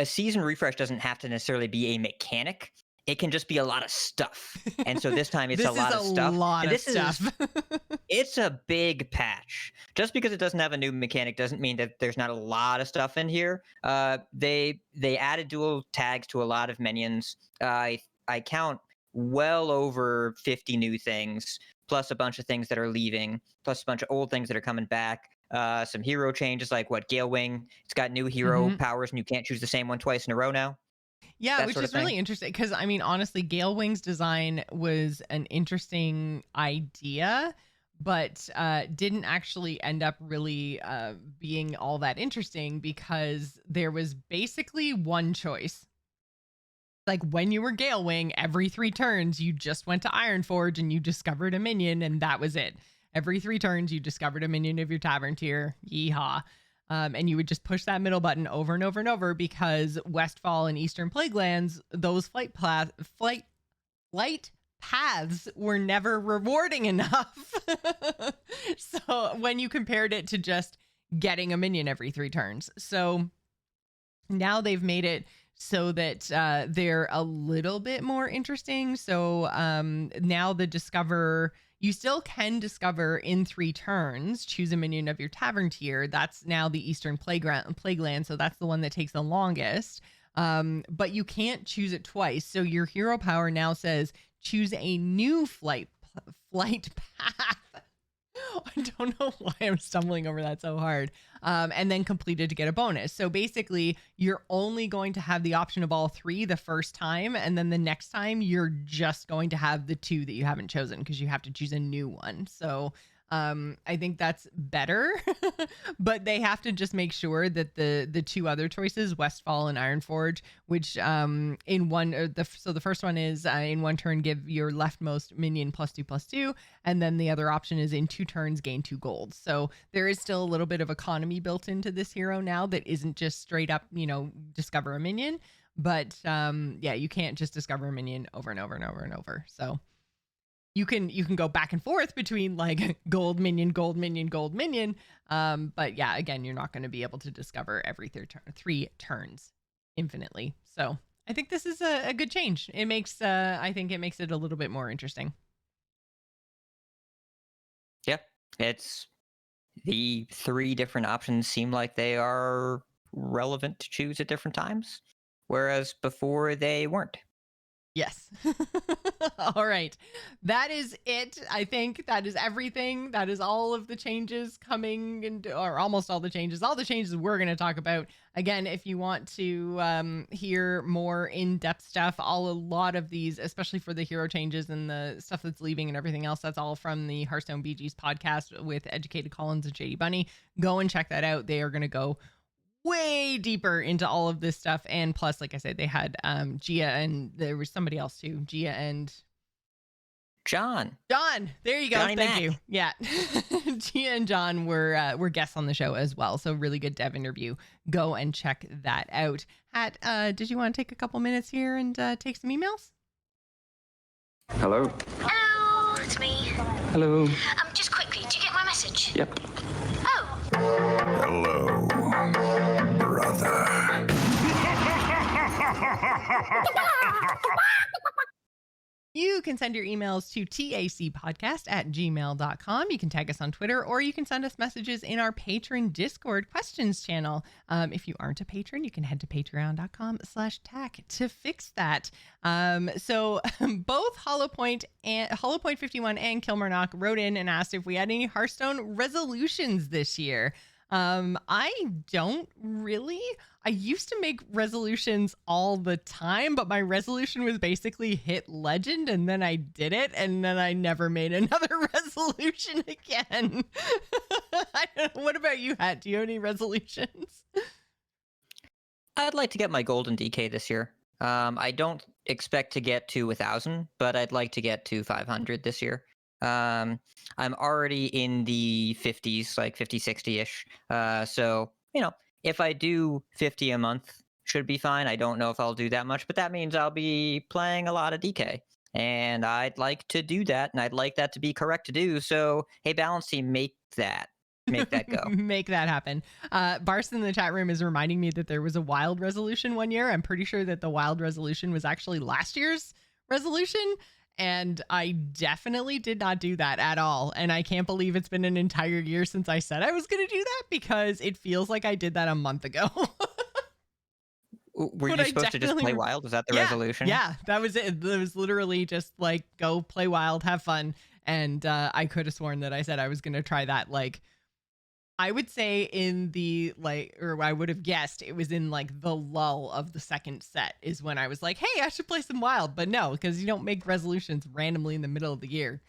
season refresh doesn't have to necessarily be a mechanic. It can just be a lot of stuff. And so this time it's This a lot is of a stuff. lot And of stuff. it's a big patch. Just because it doesn't have a new mechanic doesn't mean that there's not a lot of stuff in here. They added dual tags to a lot of minions. I count well over 50 new things, plus a bunch of things that are leaving, plus a bunch of old things that are coming back. Some hero changes like Gale Wing. It's got new hero powers, and you can't choose the same one twice in a row now. Yeah, That which sort of is really thing. interesting because I mean, honestly, Gale Wing's design was an interesting idea, but didn't actually end up really being all that interesting because there was basically one choice. Like when you were Gale Wing, every 3 turns you just went to Ironforge and you discovered a minion, and that was it. Every 3 turns you discovered a minion of your tavern tier. Yeehaw. And you would just push that middle button over and over and over because Westfall and Eastern Plaguelands, those flight paths were never rewarding enough. So when you compared it to just getting a minion every 3 turns. So now they've made it so that they're a little bit more interesting. So now the Discover, you still can discover in 3 turns, choose a minion of your tavern tier. That's now the Eastern Plagueland. So that's the one that takes the longest. But you can't choose it twice. So your hero power now says choose a new flight path. I don't know why I'm stumbling over that so hard. And then completed to get a bonus. So basically, you're only going to have the option of all 3 the first time. And then the next time, you're just going to have the 2 that you haven't chosen because you have to choose a new one. So I think that's better. But they have to just make sure that the 2 other choices, Westfall and Ironforge, which in one, so the first one is in 1 turn, give your leftmost minion +2/+2. And then the other option is in 2 turns, gain 2 gold. So there is still a little bit of economy built into this hero now that isn't just straight up, discover a minion. But yeah, you can't just discover a minion over and over and over and over. So you can go back and forth between like gold minion, gold minion, gold minion. But yeah, again, you're not going to be able to discover every 3 turns infinitely. So I think this is a good change. It makes I think it makes it a little bit more interesting. Yeah, it's the 3 different options seem like they are relevant to choose at different times, whereas before they weren't. Yes. All right. That is it. I think that is everything. That is all of the changes coming, or almost all the changes we're going to talk about. Again, if you want to hear more in-depth stuff, a lot of these, especially for the hero changes and the stuff that's leaving and everything else, that's all from the Hearthstone BG's podcast with Educated Collins and Shady Bunny. Go and check that out. They are going to go way deeper into all of this stuff, and plus, like I said, they had Gia, and there was somebody else too, Gia and John. John, there you go. Johnny Thank Mac. you. Yeah. Gia and John were guests on the show as well. So really good dev interview. Go and check that out. Hat, did you want to take a couple minutes here and take some emails? Hello. Hello, it's me. Hello. Just quickly, did you get my message? Yep. Oh, Hello, brother. You can send your emails to tacpodcast@gmail.com. You can tag us on Twitter, or you can send us messages in our patron Discord questions channel. If you aren't a patron, you can head to patreon.com/tac to fix that. So both Hollow Point 51 and Kilmarnock wrote in and asked if we had any Hearthstone resolutions this year. I don't really. I used to make resolutions all the time, but my resolution was basically hit legend, and then I did it, and then I never made another resolution again. I don't know. What about you, Hat? Do you have any resolutions? I'd like to get my golden DK this year. I don't expect to get to 1,000, but I'd like to get to 500 this year. I'm already in the 50s, like 50, 60-ish. So, if I do 50 a month, should be fine. I don't know if I'll do that much, but that means I'll be playing a lot of DK. And I'd like to do that, and I'd like that to be correct to do. So, hey, Balance Team, make that go. Make that happen. Barson in the chat room is reminding me that there was a wild resolution one year. I'm pretty sure that the wild resolution was actually last year's resolution. And I definitely did not do that at all. And I can't believe it's been an entire year since I said I was going to do that, because it feels like I did that a month ago. Were you supposed to just play wild? Was that the resolution? Yeah, that was it. It was literally just like, go play wild, have fun. And I could have sworn that I said I was going to try that. Like, I would say in the or I would have guessed it was in like the lull of the second set is when I was like, hey, I should play some wild. But no, because you don't make resolutions randomly in the middle of the year.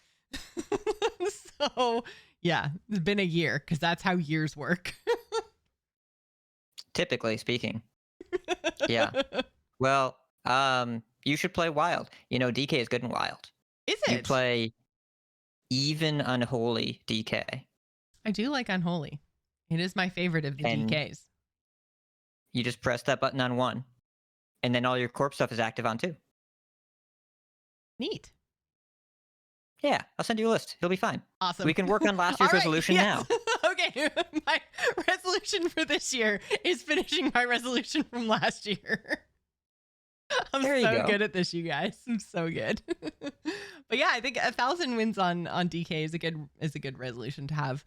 So yeah, it's been a year, because that's how years work. Typically speaking. Yeah. Well, you should play wild. DK is good in wild. Is it? You play even unholy DK. I do like Unholy. It is my favorite of the DKs. You just press that button on one, and then all your corpse stuff is active on two. Neat. Yeah, I'll send you a list. He'll be fine. Awesome. We can work on last year's resolution now. Okay, my resolution for this year is finishing my resolution from last year. I'm so good at this, you guys. I'm so good. But yeah, I think 1,000 wins on DK is a good resolution to have.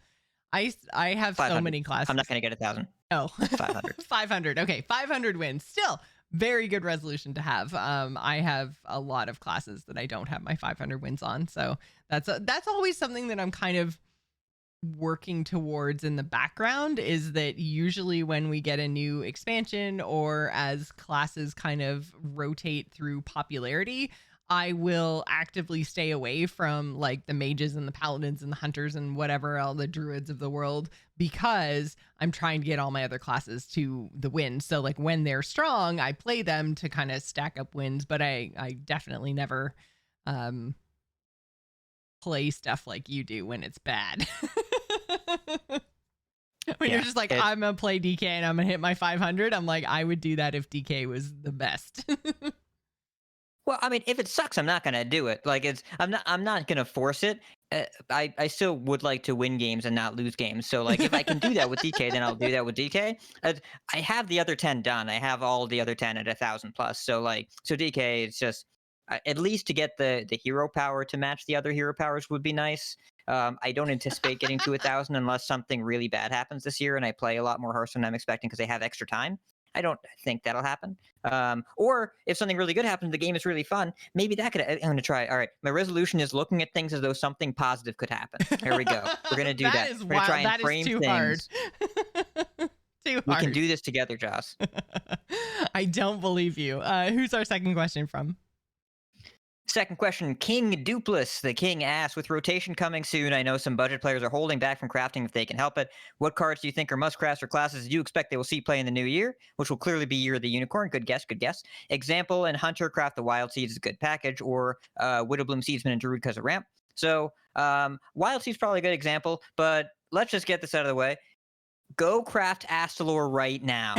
I have 500. So many classes. I'm not going to get 1,000. Oh, 500. 500. Okay, 500 wins. Still very good resolution to have. I have a lot of classes that I don't have my 500 wins on, so that's always something that I'm kind of working towards in the background, is that usually when we get a new expansion or as classes kind of rotate through popularity, I will actively stay away from like the mages and the paladins and the hunters and whatever, all the druids of the world, because I'm trying to get all my other classes to the win. So like when they're strong, I play them to kind of stack up wins, but I definitely never play stuff like you do when it's bad. When you're just like, I'm gonna play DK and I'm gonna hit my 500, I'm like, I would do that if DK was the best. Well, I mean, if it sucks, I'm not gonna do it. Like, I'm not gonna force it. I still would like to win games and not lose games. So like, if I can do that with DK, then I'll do that with DK. I have the other 10 done. I have all the other 10 at 1,000 plus. So DK is just at least to get the hero power to match the other hero powers would be nice. I don't anticipate getting to 1,000 unless something really bad happens this year and I play a lot more Hearthstone than I'm expecting because I have extra time. I don't think that'll happen. Or if something really good happens, the game is really fun. Maybe that could. I'm going to try. All right. My resolution is looking at things as though something positive could happen. Here we go. We're going to do that. Is We're going to try and that frame is too things. Hard. Too hard. We can do this together, Joss. I don't believe you. Who's our second question from? Second question, King Dupless. The king asks, with rotation coming soon, I know some budget players are holding back from crafting if they can help it. What cards do you think are must-crafts or classes do you expect they will see play in the new year, which will clearly be Year of the Unicorn? Good guess, good guess. Example, and Hunter craft the Wild Seeds is a good package, or Widowbloom Seedsman and Druid because of ramp. So Wild Seeds probably a good example, but let's just get this out of the way. Go craft Astalor right now.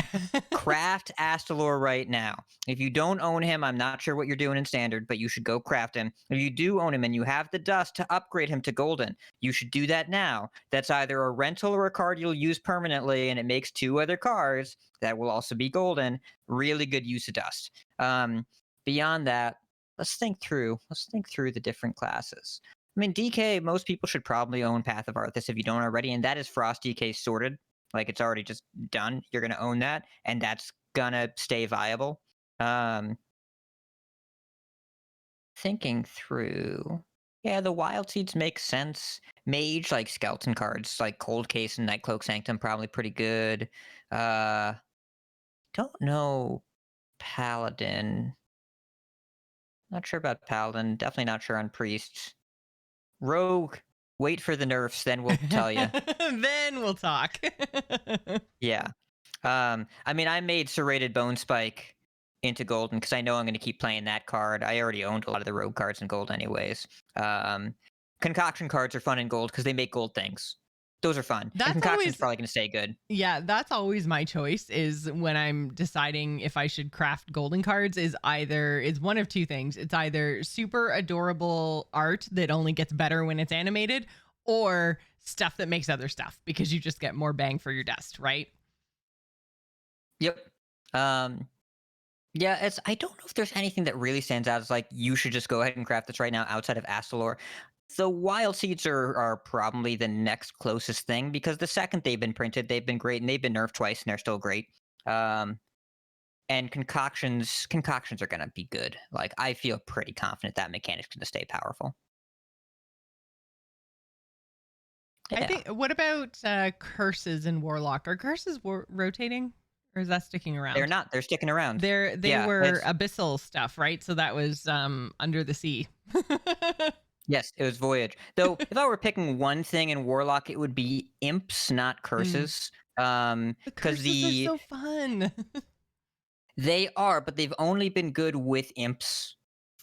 Craft Astalor right now. If you don't own him, I'm not sure what you're doing in Standard, but you should go craft him. If you do own him and you have the dust to upgrade him to Golden, you should do that now. That's either a rental or a card you'll use permanently, and it makes 2 other cards that will also be Golden. Really good use of dust. Beyond that, let's think through the different classes. I mean, DK, most people should probably own Path of Arthas if you don't already, and that is Frost DK sorted. Like, it's already just done. You're going to own that, and that's going to stay viable. Thinking through. Yeah, the Wild Seeds make sense. Mage, like skeleton cards, like Cold Case and Nightcloak Sanctum, probably pretty good. Don't know Paladin. Not sure about Paladin. Definitely not sure on Priest. Rogue. Wait for the nerfs, then we'll tell you. Then we'll talk. Yeah. I mean, I made Serrated Bone Spike into Golden because I know I'm going to keep playing that card. I already owned a lot of the Rogue cards in Gold anyways. Concoction cards are fun in Gold because they make Gold things. Those are fun. That's and Concoction's always probably going to stay good. Yeah, that's always my choice, is when I'm deciding if I should craft golden cards, is it's one of two things. It's either super adorable art that only gets better when it's animated, or stuff that makes other stuff, because you just get more bang for your dust, right? Yep. Yeah, I don't know if there's anything that really stands out as like, you should just go ahead and craft this right now outside of Astalor. The Wild Seeds are probably the next closest thing, because the second they've been printed, they've been great, and they've been nerfed twice, and they're still great. And concoctions are going to be good. Like, I feel pretty confident that mechanic's going to stay powerful. Yeah. I think, what about curses and Warlock? Are curses rotating? Or is that sticking around? They're not. They're sticking around. They were abyssal stuff, right? So that was under the sea. Yes, it was Voyage. Though, if I were picking one thing in Warlock, it would be imps, not curses. The curses are so fun. They are, but they've only been good with imps,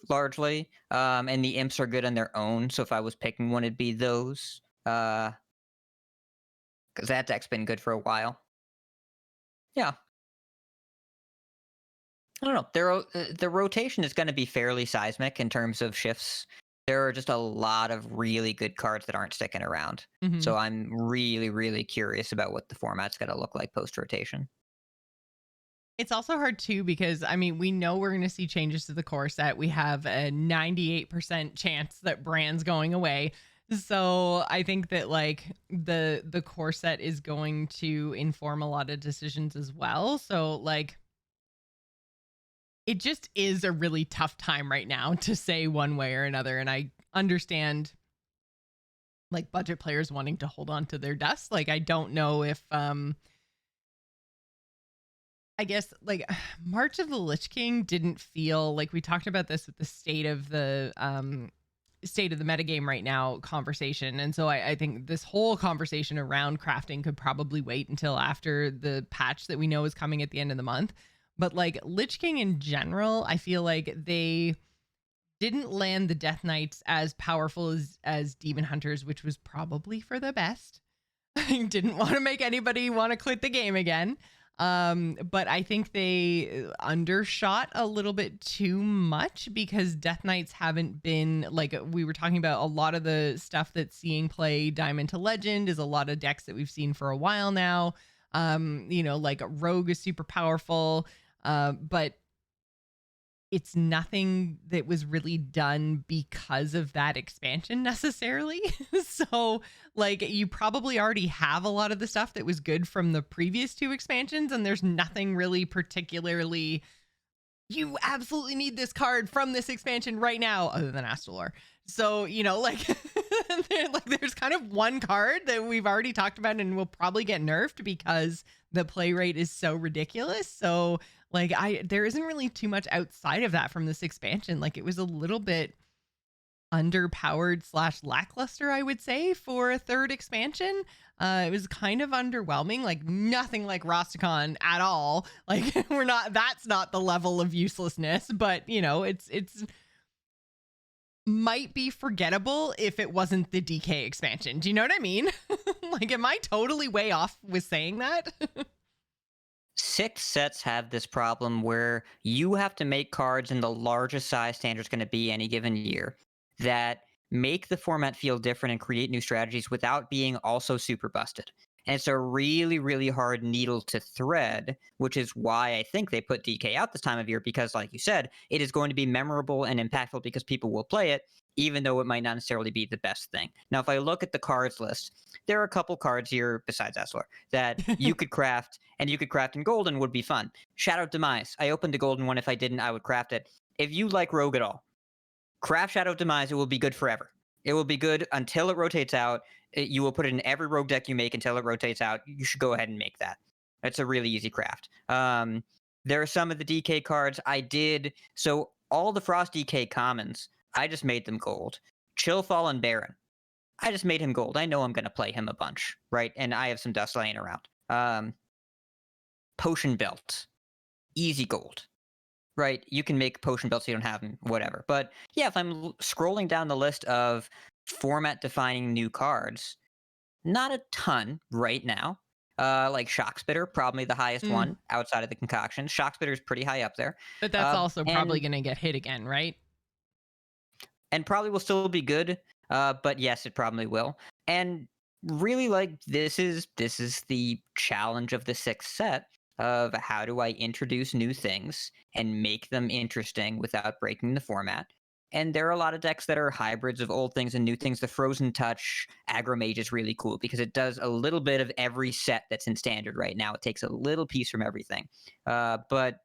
largely. And the imps are good on their own. So if I was picking one, it'd be those. Because that deck's been good for a while. Yeah. I don't know. The rotation is going to be fairly seismic in terms of shifts. There are just a lot of really good cards that aren't sticking around. Mm-hmm. So I'm really, really curious about what the format's going to look like post-rotation. It's also hard, too, because, I mean, we know we're going to see changes to the core set. We have a 98% chance that Brand's going away. So I think that, like, the core set is going to inform a lot of decisions as well. So, like, it just is a really tough time right now to say one way or another. And I understand, like, budget players wanting to hold on to their dust. Like, I don't know if, I guess, like, March of the Lich King didn't feel like, we talked about this with the state of the metagame right now conversation. And so I think this whole conversation around crafting could probably wait until after the patch that we know is coming at the end of the month. But, like, Lich King in general, I feel like they didn't land the Death Knights as powerful as Demon Hunters, which was probably for the best. I didn't want to make anybody want to quit the game again. But I think they undershot a little bit too much, because Death Knights haven't been, like, we were talking about, a lot of the stuff that's seeing play Diamond to Legend is a lot of decks that we've seen for a while now. You know, like, Rogue is super powerful. But it's nothing that was really done because of that expansion necessarily. So, like, you probably already have a lot of the stuff that was good from the previous 2 expansions, and there's nothing really particularly, you absolutely need this card from this expansion right now, other than Astalor. So, you know, like, there's kind of one card that we've already talked about and will probably get nerfed because the play rate is so ridiculous. So, Like there isn't really too much outside of that from this expansion. Like it was a little bit underpowered / lackluster, I would say, for a third expansion. It was kind of underwhelming, like nothing like Rosticon at all. Like that's not the level of uselessness, but you know, it's might be forgettable if it wasn't the DK expansion. Do you know what I mean? Like, am I totally way off with saying that? 6 sets have this problem where you have to make cards in the largest size Standard's going to be any given year that make the format feel different and create new strategies without being also super busted. And it's a really, really hard needle to thread, which is why I think they put DK out this time of year, because like you said, it is going to be memorable and impactful because people will play it, even though it might not necessarily be the best thing. Now, if I look at the cards list, there are a couple cards here, besides Esler, that you could craft, and you could craft in Golden would be fun. Shadow Demise. I opened the Golden one. If I didn't, I would craft it. If you like Rogue at all, craft Shadow Demise. It will be good forever. It will be good until it rotates out. You will put it in every rogue deck you make until it rotates out. You should go ahead and make that. It's a really easy craft. There are some of the DK cards I did. So all the Frost DK commons, I just made them gold. Chillfall and Baron, I just made him gold. I know I'm going to play him a bunch, right? And I have some dust laying around. Potion Belt, easy gold. Right, you can make potion belts so you don't have them, whatever. But yeah, if I'm scrolling down the list of format-defining new cards, not a ton right now. Like Shockspitter, probably the highest one outside of the concoction. Shockspitter is pretty high up there. But that's also probably going to get hit again, right? And probably will still be good. But yes, it probably will. And really, like this is the challenge of the 6th set. Of how do I introduce new things and make them interesting without breaking the format. And there are a lot of decks that are hybrids of old things and new things. The Frozen Touch Aggro Mage is really cool because it does a little bit of every set that's in Standard right now. It takes a little piece from everything. But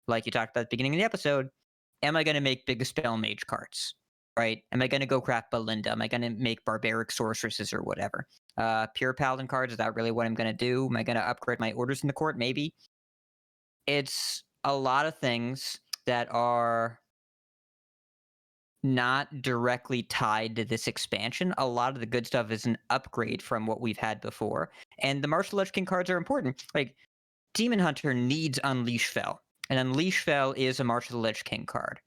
like you talked about at the beginning of the episode, am I going to make big Spell Mage cards? Right? Am I going to go craft Belinda? Am I going to make Barbaric Sorceresses or whatever? Pure Paladin cards, is that really what I'm going to do? Am I going to upgrade my orders in the court? Maybe. It's a lot of things that are not directly tied to this expansion. A lot of the good stuff is an upgrade from what we've had before. And the Martial Lich King cards are important. Like, Demon Hunter needs Unleash Fell. And Unleash Fell is a Martial Lich King card.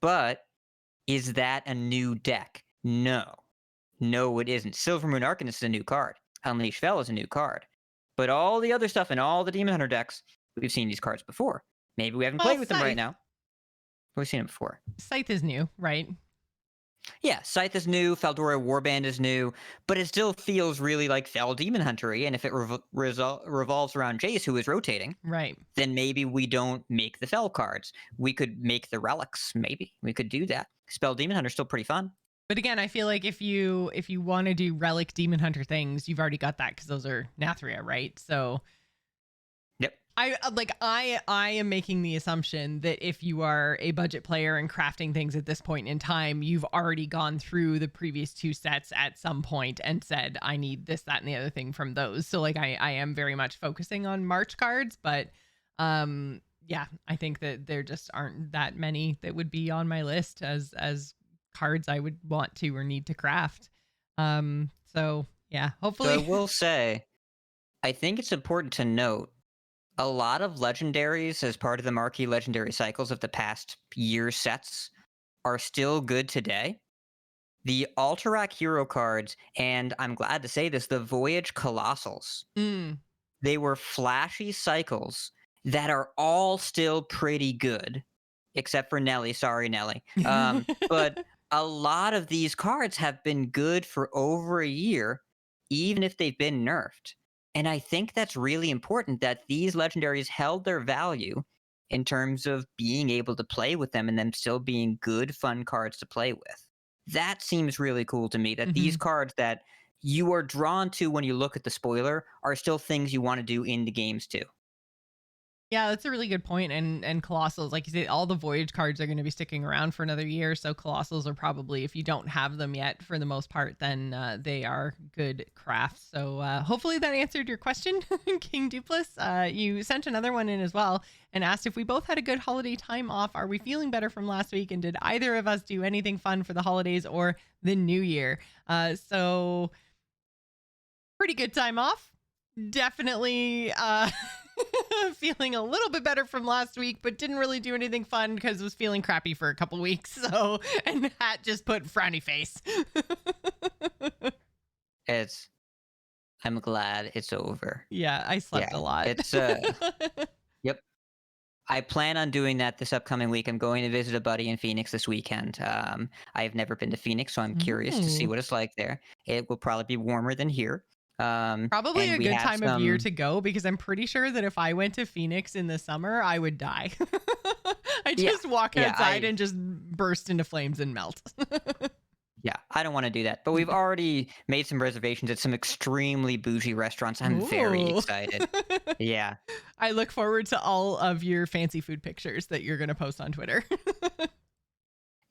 But is that a new deck? No. No, it isn't. Silvermoon Arcanist is a new card. Unleash Fell is a new card. But all the other stuff in all the Demon Hunter decks, we've seen these cards before. Maybe we haven't played with them right now. But we've seen them before. Scythe is new, right? Yeah, Scythe is new, Feldora Warband is new, but it still feels really like Fel Demon Hunter-y, and if it revolves around Jace, who is rotating, right, then maybe we don't make the Fel cards. We could make the relics, maybe. We could do that. Spell Demon Hunter is still pretty fun. But again, I feel like if you want to do relic Demon Hunter things, you've already got that because those are Nathria, right? So yep. I am making the assumption that if you are a budget player and crafting things at this point in time, you've already gone through the previous 2 sets at some point and said, I need this, that, and the other thing from those. So like I am very much focusing on March cards, but yeah, I think that there just aren't that many that would be on my list as cards I would want to or need to craft. So yeah, hopefully. So I will say, I think it's important to note a lot of legendaries as part of the marquee legendary cycles of the past year sets are still good today. The Alterac hero cards, and I'm glad to say this, the Voyage Colossals, they were flashy cycles that are all still pretty good, except for Nelly. Sorry, Nelly. But a lot of these cards have been good for over a year, even if they've been nerfed. And I think that's really important that these legendaries held their value in terms of being able to play with them and them still being good, fun cards to play with. That seems really cool to me, that these cards that you are drawn to when you look at the spoiler are still things you want to do in the games too. Yeah, that's a really good point. And Colossals, like you said, all the Voyage cards are going to be sticking around for another year. So Colossals are probably, if you don't have them yet, for the most part, then they are good crafts. So hopefully that answered your question, King Dupless. You sent another one in as well and asked if we both had a good holiday time off. Are we feeling better from last week? And did either of us do anything fun for the holidays or the new year? So pretty good time off. Definitely feeling a little bit better from last week, but didn't really do anything fun because I was feeling crappy for a couple weeks. So, and Hat just put frowny face. I'm glad it's over. Yeah, I slept a lot. Yep. I plan on doing that this upcoming week. I'm going to visit a buddy in Phoenix this weekend. I have never been to Phoenix, so I'm curious to see what it's like there. It will probably be warmer than here. Probably a good time of year to go, because I'm pretty sure that if I went to Phoenix in the summer, I would die. I just walk outside and just burst into flames and melt. Yeah, I don't want to do that. But we've already made some reservations at some extremely bougie restaurants. I'm very excited. Yeah. I look forward to all of your fancy food pictures that you're going to post on Twitter.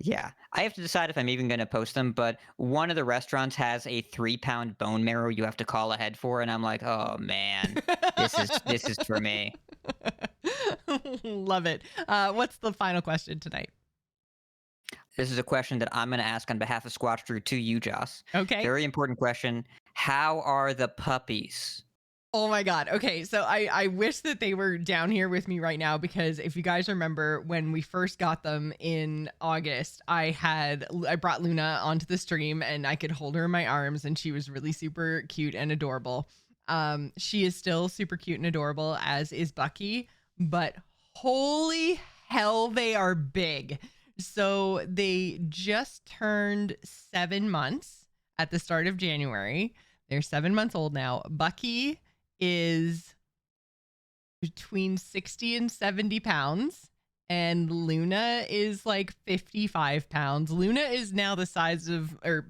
Yeah, I have to decide if I'm even going to post them, but one of the restaurants has a 3-pound bone marrow you have to call ahead for, and I'm like, oh man, this is for me. Love it. What's the final question tonight? This is a question that I'm going to ask on behalf of Squatch Drew to you, Joss. Okay. Very important question. How are the puppies? Oh my God. Okay. So I wish that they were down here with me right now, because if you guys remember when we first got them in August, I brought Luna onto the stream and I could hold her in my arms, and she was really super cute and adorable. She is still super cute and adorable, as is Bucky, but holy hell, they are big. So they just turned 7 months at the start of January. They're 7 months old now. Bucky is between 60 and 70 pounds, and Luna is like 55 pounds. Luna is now the size of, or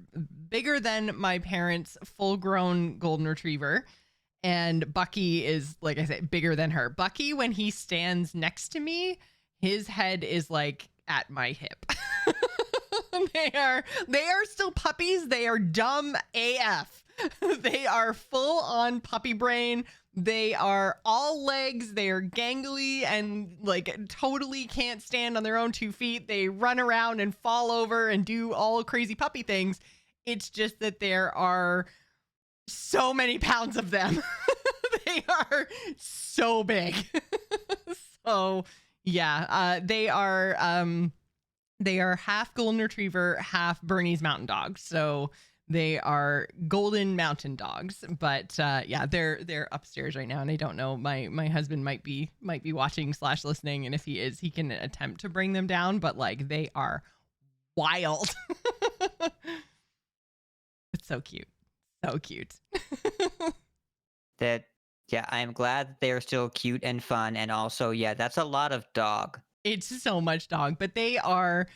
bigger than, my parents' full-grown golden retriever, and Bucky is, like I said, bigger than her. Bucky, when he stands next to me, his head is like at my hip. They are still puppies. They are dumb AF. They are full on puppy brain. They are all legs. They are gangly and like totally can't stand on their own 2 feet. They run around and fall over and do all crazy puppy things. It's just that there are so many pounds of them. They are so big. So yeah, they are half golden retriever, half Bernese mountain dog. So they are golden mountain dogs, but yeah, they're upstairs right now, and I don't know. My husband might be watching / listening, and if he is, he can attempt to bring them down. But like, they are wild. It's so cute, so cute. Yeah, I am glad that they are still cute and fun, and also, yeah, that's a lot of dog. It's so much dog, but they are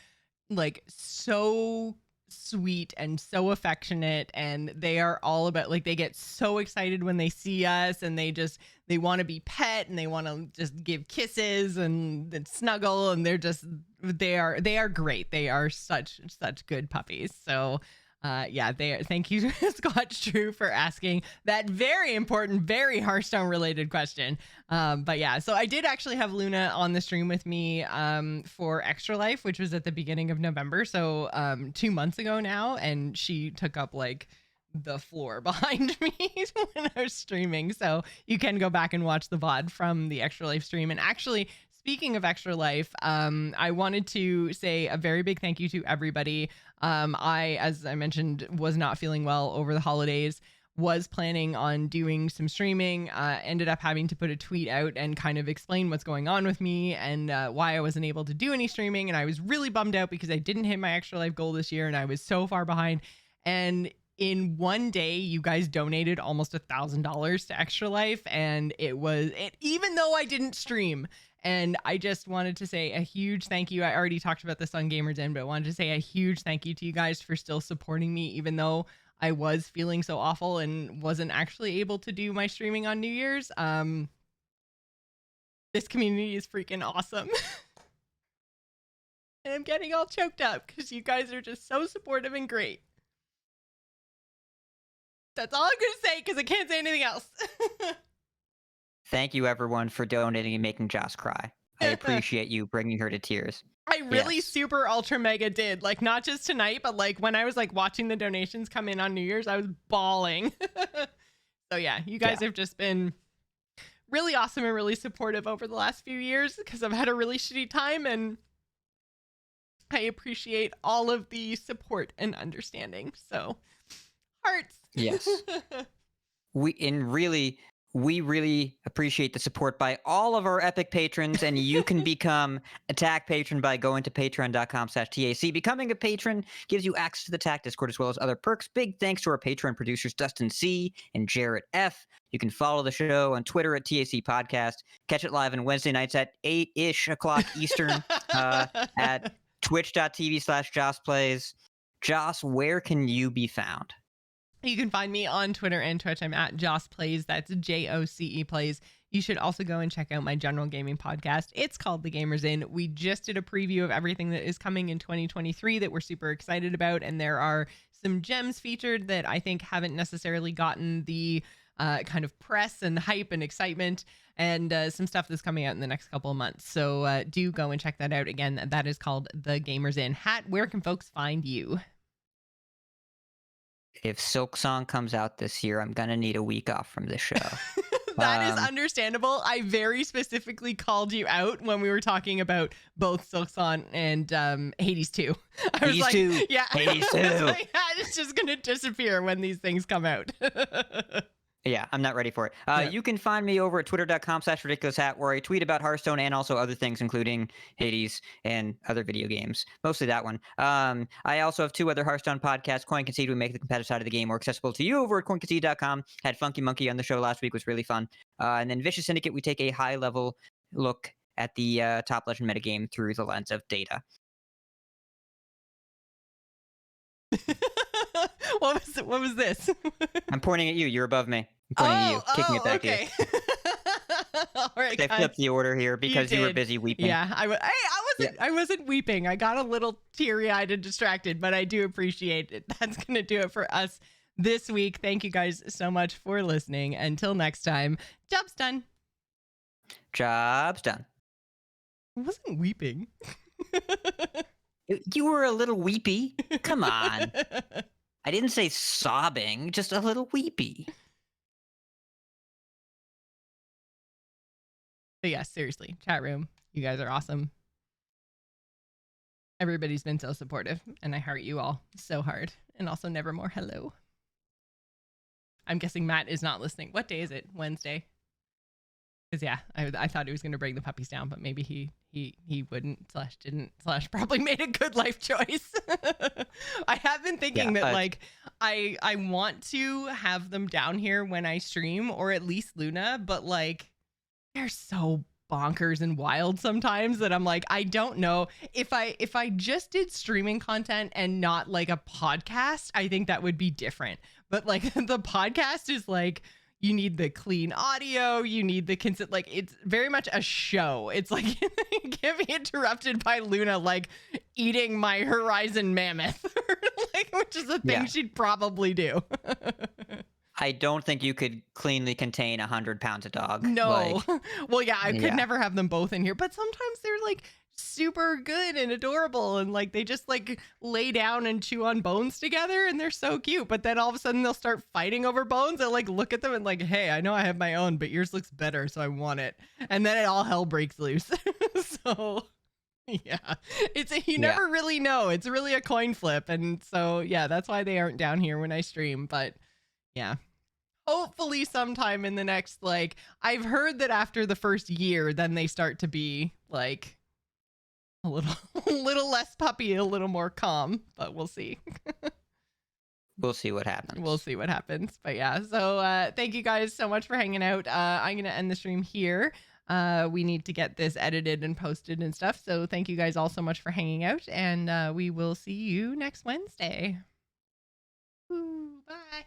like so sweet and so affectionate, and they are all about, like, they get so excited when they see us, and they want to be pet, and they want to just give kisses and snuggle, and they are great. They are such good puppies. So yeah, thank you, Scotch Drew, for asking that very important, very Hearthstone related question. But yeah, so I did actually have Luna on the stream with me for Extra Life, which was at the beginning of November. So 2 months ago now, and she took up like the floor behind me when I was streaming. So you can go back and watch the VOD from the Extra Life stream. And actually, speaking of Extra Life, I wanted to say a very big thank you to everybody. As I mentioned, was not feeling well over the holidays, was planning on doing some streaming, ended up having to put a tweet out and kind of explain what's going on with me and why I wasn't able to do any streaming. And I was really bummed out because I didn't hit my Extra Life goal this year, and I was so far behind. And in one day, you guys donated almost $1,000 to Extra Life, and even though I didn't stream. And I just wanted to say a huge thank you. I already talked about this on Gamers In, but I wanted to say a huge thank you to you guys for still supporting me, even though I was feeling so awful and wasn't actually able to do my streaming on New Year's. This community is freaking awesome. And I'm getting all choked up because you guys are just so supportive and great. That's all I'm going to say because I can't say anything else. Thank you, everyone, for donating and making Joss cry. I appreciate you bringing her to tears. I really super ultra mega did. Like, not just tonight, but like when I was like watching the donations come in on New Year's, I was bawling. So yeah, you guys have just been really awesome and really supportive over the last few years because I've had a really shitty time, and I appreciate all of the support and understanding. So hearts. Yes. We really appreciate the support by all of our epic patrons, and you can become a TAC patron by going to patreon.com/TAC. Becoming a patron gives you access to the TAC Discord as well as other perks. Big thanks to our Patreon producers, Dustin C. and Jarrett F. You can follow the show on Twitter at TAC Podcast. Catch it live on Wednesday nights at 8-ish o'clock Eastern at twitch.tv/JossPlays. Joss, where can you be found? You can find me on Twitter and Twitch. I'm at Joce Plays. That's JOCE Plays. You should also go and check out my general gaming podcast. It's called The Gamers Inn. We just did a preview of everything that is coming in 2023 that we're super excited about. And there are some gems featured that I think haven't necessarily gotten the kind of press and hype and excitement, and some stuff that's coming out in the next couple of months. So do go and check that out. Again, that is called The Gamers Inn. Hat, where can folks find you? If Silk Song comes out this year, I'm going to need a week off from this show. That is understandable. I very specifically called you out when we were talking about both Silksong and Hades 2. I was Hades like, 2. yeah, Hades 2. Like, it's just going to disappear when these things come out. Yeah, I'm not ready for it. You can find me over at twitter.com/ridiculoushat, where I tweet about Hearthstone and also other things, including Hades and other video games. Mostly that one. I also have 2 other Hearthstone podcasts. Coin Concede, we make the competitive side of the game more accessible to you over at coinconcede.com. Had Funky Monkey on the show last week, was really fun. And then Vicious Syndicate, we take a high-level look at the top legend metagame through the lens of data. What was this? I'm pointing at you. You're above me. I'm pointing at you, kicking it back okay. to you. All right, I guys. flipped the order here because you were did. busy weeping. Yeah, I wasn't weeping. I got a little teary-eyed and distracted, but I do appreciate it. That's going to do it for us this week. Thank you guys so much for listening. Until next time, job's done. Job's done. I wasn't weeping. You were a little weepy. Come on. I didn't say sobbing, just a little weepy. But yeah, seriously, chat room, you guys are awesome. Everybody's been so supportive, and I heart you all so hard. And also, Nevermore, hello. I'm guessing Matt is not listening. What day is it? Wednesday? Because yeah, I thought he was going to bring the puppies down, but maybe he wouldn't / didn't / probably made a good life choice. I have been thinking that like I want to have them down here when I stream, or at least Luna, but like they're so bonkers and wild sometimes that I'm like, I don't know if I just did streaming content and not like a podcast, I think that would be different. But like the podcast is like, you need the clean audio, you need the consent, like it's very much a show. It's like getting interrupted by Luna like eating my Horizon mammoth, like, which is a thing she'd probably do. I don't think you could cleanly contain 100 pounds of dog. No. Well, yeah, I could never have them both in here, but sometimes they're like super good and adorable, and like they just like lay down and chew on bones together, and they're so cute. But then all of a sudden they'll start fighting over bones. I'll like look at them and like, hey, I know I have my own, but yours looks better, so I want it. And then it all hell breaks loose. So yeah, you never really know. It's really a coin flip. And so yeah, that's why they aren't down here when I stream. But yeah, hopefully sometime in the next, like, I've heard that after the first year, then they start to be like a little less puppy, a little more calm, but we'll see. We'll see what happens. We'll see what happens. But yeah, so thank you guys so much for hanging out. I'm going to end the stream here. We need to get this edited and posted and stuff. So thank you guys all so much for hanging out, and we will see you next Wednesday. Ooh, bye.